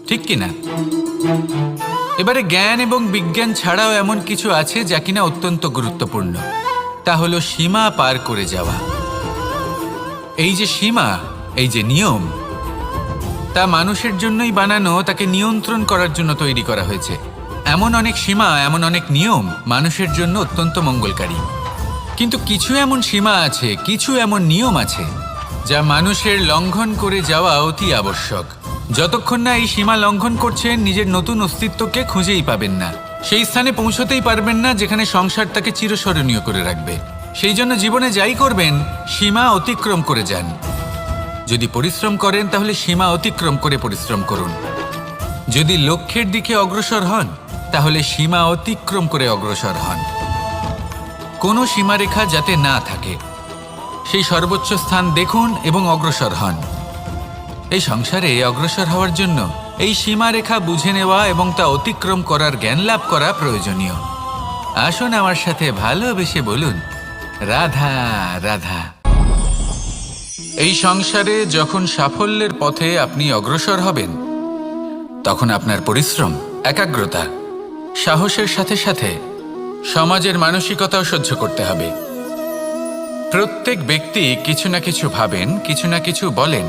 ঠিক কিনা? এবারে জ্ঞান এবং বিজ্ঞান ছাড়াও এমন কিছু আছে যা কিনা অত্যন্ত গুরুত্বপূর্ণ। তা হলো সীমা পার করে যাওয়া। এই যে সীমা, এই যে নিয়ম, তা মানুষের জন্যই বানানো, তাকে নিয়ন্ত্রণ করার জন্য তৈরি করা হয়েছে। এমন অনেক সীমা, এমন অনেক নিয়ম মানুষের জন্য অত্যন্ত মঙ্গলকারী। কিন্তু কিছু এমন সীমা আছে, কিছু এমন নিয়ম আছে যা মানুষের লঙ্ঘন করে যাওয়া অতি আবশ্যক। যতক্ষণ না এই সীমা লঙ্ঘন করছেন, নিজের নতুন অস্তিত্বকে খুঁজেই পাবেন না, সেই স্থানে পৌঁছতেই পারবেন না যেখানে সংসার তাকে চিরস্মরণীয় করে রাখবে। সেই জন্য জীবনে যাই করবেন, সীমা অতিক্রম করে যান। যদি পরিশ্রম করেন তাহলে সীমা অতিক্রম করে পরিশ্রম করুন। যদি লক্ষ্যের দিকে অগ্রসর হন তাহলে সীমা অতিক্রম করে অগ্রসর হন। কোনো সীমারেখা যাতে না থাকে, সেই সর্বোচ্চ স্থান দেখুন এবং অগ্রসর হন। এই সংসারে অগ্রসর হওয়ার জন্য এই সীমারেখা বুঝে নেওয়া এবং তা অতিক্রম করার জ্ঞান লাভ করা প্রয়োজনীয়। আসুন আমার সাথে ভালোবেসে বলুন, রাধা রাধা। এই সংসারে যখন সাফল্যের পথে আপনি অগ্রসর হবেন, তখন আপনার পরিশ্রম, একাগ্রতা, সাহসের সাথে সাথে সমাজের মানসিকতাও সহ্য করতে হবে। প্রত্যেক ব্যক্তি কিছু না কিছু ভাবেন, কিছু না কিছু বলেন।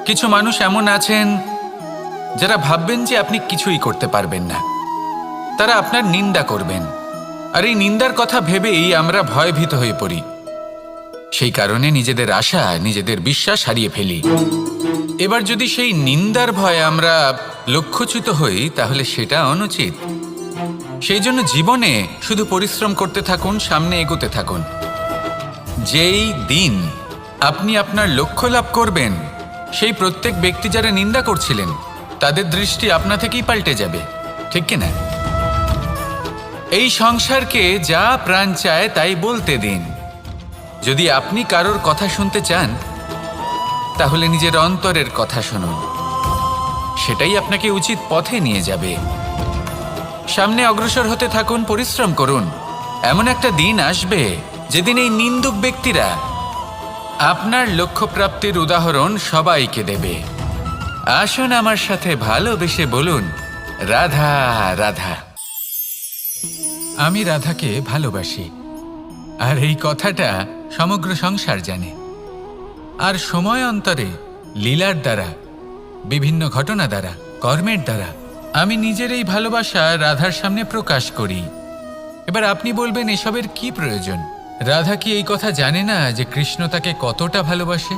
কিছু মানুষ এমন আছেন যারা ভাববেন যে আপনি কিছুই করতে পারবেন না, তারা আপনার নিন্দা করবেন। আর এই নিন্দার কথা ভেবেই আমরা ভয়ভীত হয়ে পড়ি। সেই কারণে নিজেদের আশা, নিজেদের বিশ্বাস হারিয়ে ফেলি। এবার যদি সেই নিন্দার ভয়ে আমরা লক্ষ্যচ্যুত হই, তাহলে সেটা অনুচিত। সেই জন্য জীবনে শুধু পরিশ্রম করতে থাকুন, সামনে এগোতে থাকুন। যেই দিন আপনি আপনার লক্ষ্য লাভ করবেন, সেই প্রত্যেক ব্যক্তি যারা নিন্দা করছিলেন তাদের দৃষ্টি আপনা থেকেই পাল্টে যাবে, ঠিক কিনা? এই সংসারকে যা প্রাণ চায় তাই বলতে দিন। যদি আপনি কারোর কথা শুনতে চান, তাহলে নিজের অন্তরের কথা শুনুন। সেটাই আপনাকে উচিত পথে নিয়ে যাবে। সামনে অগ্রসর হতে থাকুন, পরিশ্রম করুন। এমন একটা দিন আসবে যেদিন এই নিন্দুক ব্যক্তিরা আপনার লক্ষ্যপ্রাপ্তির উদাহরণ সবাইকে দেবে। আসুন আমার সাথে ভালোবেসে বলুন, রাধা রাধা। আমি রাধাকে ভালোবাসি, আর এই কথাটা সমগ্র সংসার জানে। আর সময় অন্তরে লীলার দ্বারা, বিভিন্ন ঘটনা দ্বারা, কর্মের দ্বারা আমি নিজের এই ভালোবাসা রাধার সামনে প্রকাশ করি। এবার আপনি বলবেন, এসবের কি প্রয়োজন? রাধা কি এই কথা জানে না যে কৃষ্ণ তাকে কতটা ভালোবাসে?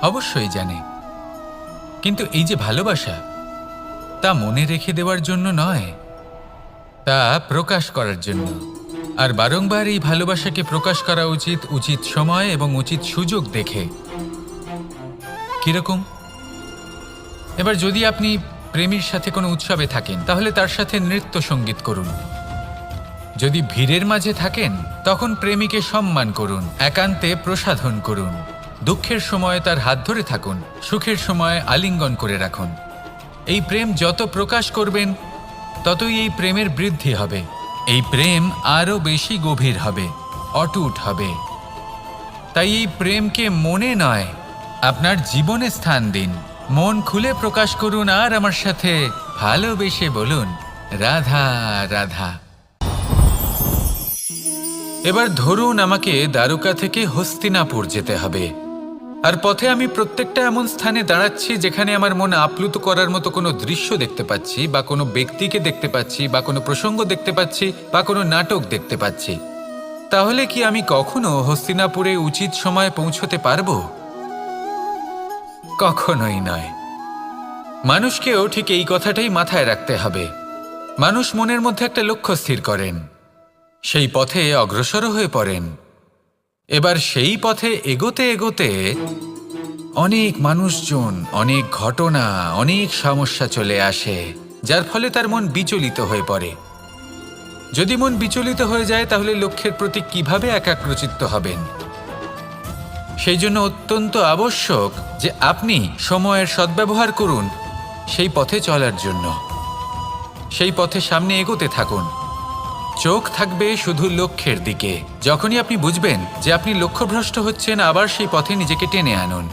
অবশ্যই জানে। কিন্তু এই যে ভালোবাসা, তা মনে রেখে দেওয়ার জন্য নয়, তা প্রকাশ করার জন্য। আর বারংবার এই ভালোবাসাকে প্রকাশ করা উচিত, উচিত সময় এবং উচিত সুযোগ দেখে। কিরকম? এবার যদি আপনি প্রেমীর সাথে কোনো উৎসবে থাকেন, তাহলে তার সাথে নৃত্য সঙ্গীত করুন। যদি ভিড়ের মাঝে থাকেন, তখন প্রেমীকে সম্মান করুন, একান্তে প্রসাধন করুন। দুঃখের সময় তার হাত ধরে থাকুন, সুখের সময় আলিঙ্গন করে রাখুন। এই প্রেম যত প্রকাশ করবেন, ততই এই প্রেমের বৃদ্ধি হবে। এই প্রেম আরও বেশি গভীর হবে, অটুট হবে। তাই এই প্রেমকে মনে নয়, আপনার জীবনে স্থান দিন। মন খুলে প্রকাশ করুন আর আমার সাথে ভালোবেসে বলুন, রাধা রাধা। এবার ধরুন আমাকে দ্বারকা থেকে হস্তিনাপুর যেতে হবে। আর পথে আমি প্রত্যেকটা এমন স্থানে দাঁড়াচ্ছি যেখানে আমার মন আপ্লুত করার মতো কোনো দৃশ্য দেখতে পাচ্ছি, বা কোনো ব্যক্তিকে দেখতে পাচ্ছি, বা কোনো প্রসঙ্গ দেখতে পাচ্ছি, বা কোনো নাটক দেখতে পাচ্ছি। তাহলে কি আমি কখনো হস্তিনাপুরে উচিত সময়ে পৌঁছতে পারবো? কখনোই নয়। মানুষকেও ঠিক এই কথাটাই মাথায় রাখতে হবে। মানুষ মনের মধ্যে একটা লক্ষ্য স্থির করেন, সেই পথে অগ্রসর হয়ে পড়েন। এবার সেই পথে এগোতে এগোতে অনেক মানুষজন, অনেক ঘটনা, অনেক সমস্যা চলে আসে, যার ফলে তার মন বিচলিত হয়ে পড়ে। যদি মন বিচলিত হয়ে যায়, তাহলে লক্ষ্যের প্রতি কিভাবে একাগ্রচিত্ত হবেন? সেই জন্য অত্যন্ত আবশ্যক যে আপনি সময়ের সদ্ব্যবহার করুন সেই পথে চলার জন্য। সেই পথে সামনে এগোতে থাকুন, চোখ থাকবে শুধু লক্ষ্যের দিকে। যখনই আপনি বুঝবেন যে আপনি লক্ষ্যভ্রষ্ট হচ্ছেন, আবার সেই পথে নিজেকে টেনে আনুন।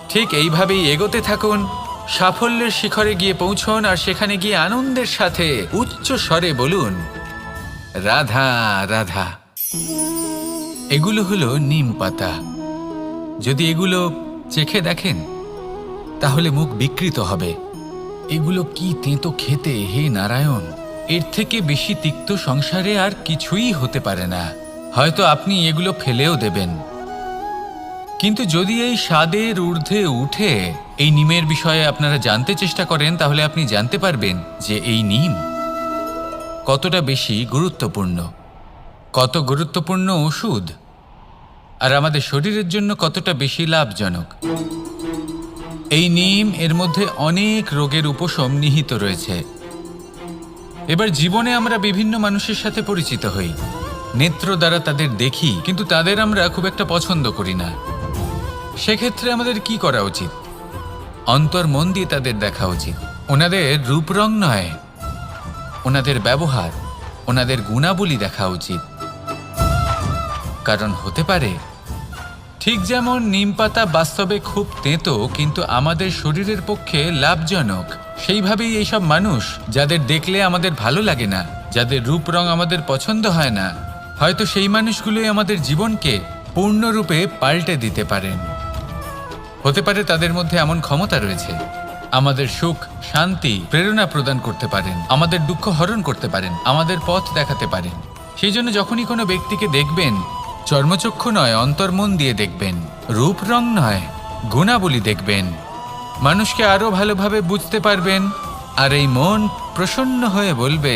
ঠিক এইভাবেই এগোতে থাকুন, সাফল্যের শিখরে গিয়ে পৌঁছন, আর সেখানে গিয়ে আনন্দের সাথে উচ্চ স্বরে বলুন, রাধা রাধা। এগুলো হলো নিম পাতা। যদি এগুলো চেখে দেখেন, তাহলে মুখ বিকৃত হবে। এগুলো কি তেঁতো খেতে, হে নারায়ণ! এর থেকে বেশি তিক্ত সংসারে আর কিছুই হতে পারে না। হয়তো আপনি এগুলো ফেলেও দেবেন। কিন্তু যদি এই স্বাদের ঊর্ধ্বে উঠে এই নিমের বিষয়ে আপনারা জানতে চেষ্টা করেন, তাহলে আপনি জানতে পারবেন যে এই নিম কতটা বেশি গুরুত্বপূর্ণ, কত গুরুত্বপূর্ণ ওষুধ, আর আমাদের শরীরের জন্য কতটা বেশি লাভজনক। এই নিম, এর মধ্যে অনেক রোগের উপশম নিহিত রয়েছে। এবার জীবনে আমরা বিভিন্ন মানুষের সাথে পরিচিত হই, নেত্র দ্বারা তাদের দেখি, কিন্তু তাদের আমরা খুব একটা পছন্দ করি না। সেক্ষেত্রে আমাদের কি করা উচিত? অন্তর মন দিয়ে তাদের দেখা উচিত। ওনাদের রূপ রং নয়, ওনাদের ব্যবহার, ওনাদের গুণাবলী দেখা উচিত। কারণ হতে পারে ঠিক যেমন নিম পাতা বাস্তবে খুব তেঁতো, কিন্তু আমাদের শরীরের পক্ষে লাভজনক, সেইভাবেই এইসব মানুষ, যাদের দেখলে আমাদের ভালো লাগে না, যাদের রূপ রং আমাদের পছন্দ হয় না, হয়তো সেই মানুষগুলোই আমাদের জীবনকে পূর্ণরূপে পাল্টে দিতে পারেন। হতে পারে তাদের মধ্যে এমন ক্ষমতা রয়েছে, আমাদের সুখ, শান্তি, প্রেরণা প্রদান করতে পারেন, আমাদের দুঃখ হরণ করতে পারেন, আমাদের পথ দেখাতে পারেন। সেই জন্য যখনই কোনো ব্যক্তিকে দেখবেন, চর্মচক্ষু নয়, অন্তর্মন দিয়ে দেখবেন, রূপ রং নয়, গুণাবলী দেখবেন। মানুষকে আরো ভালোভাবে বুঝতে পারবেন, আর এই মন প্রসন্ন হয়ে বলবে,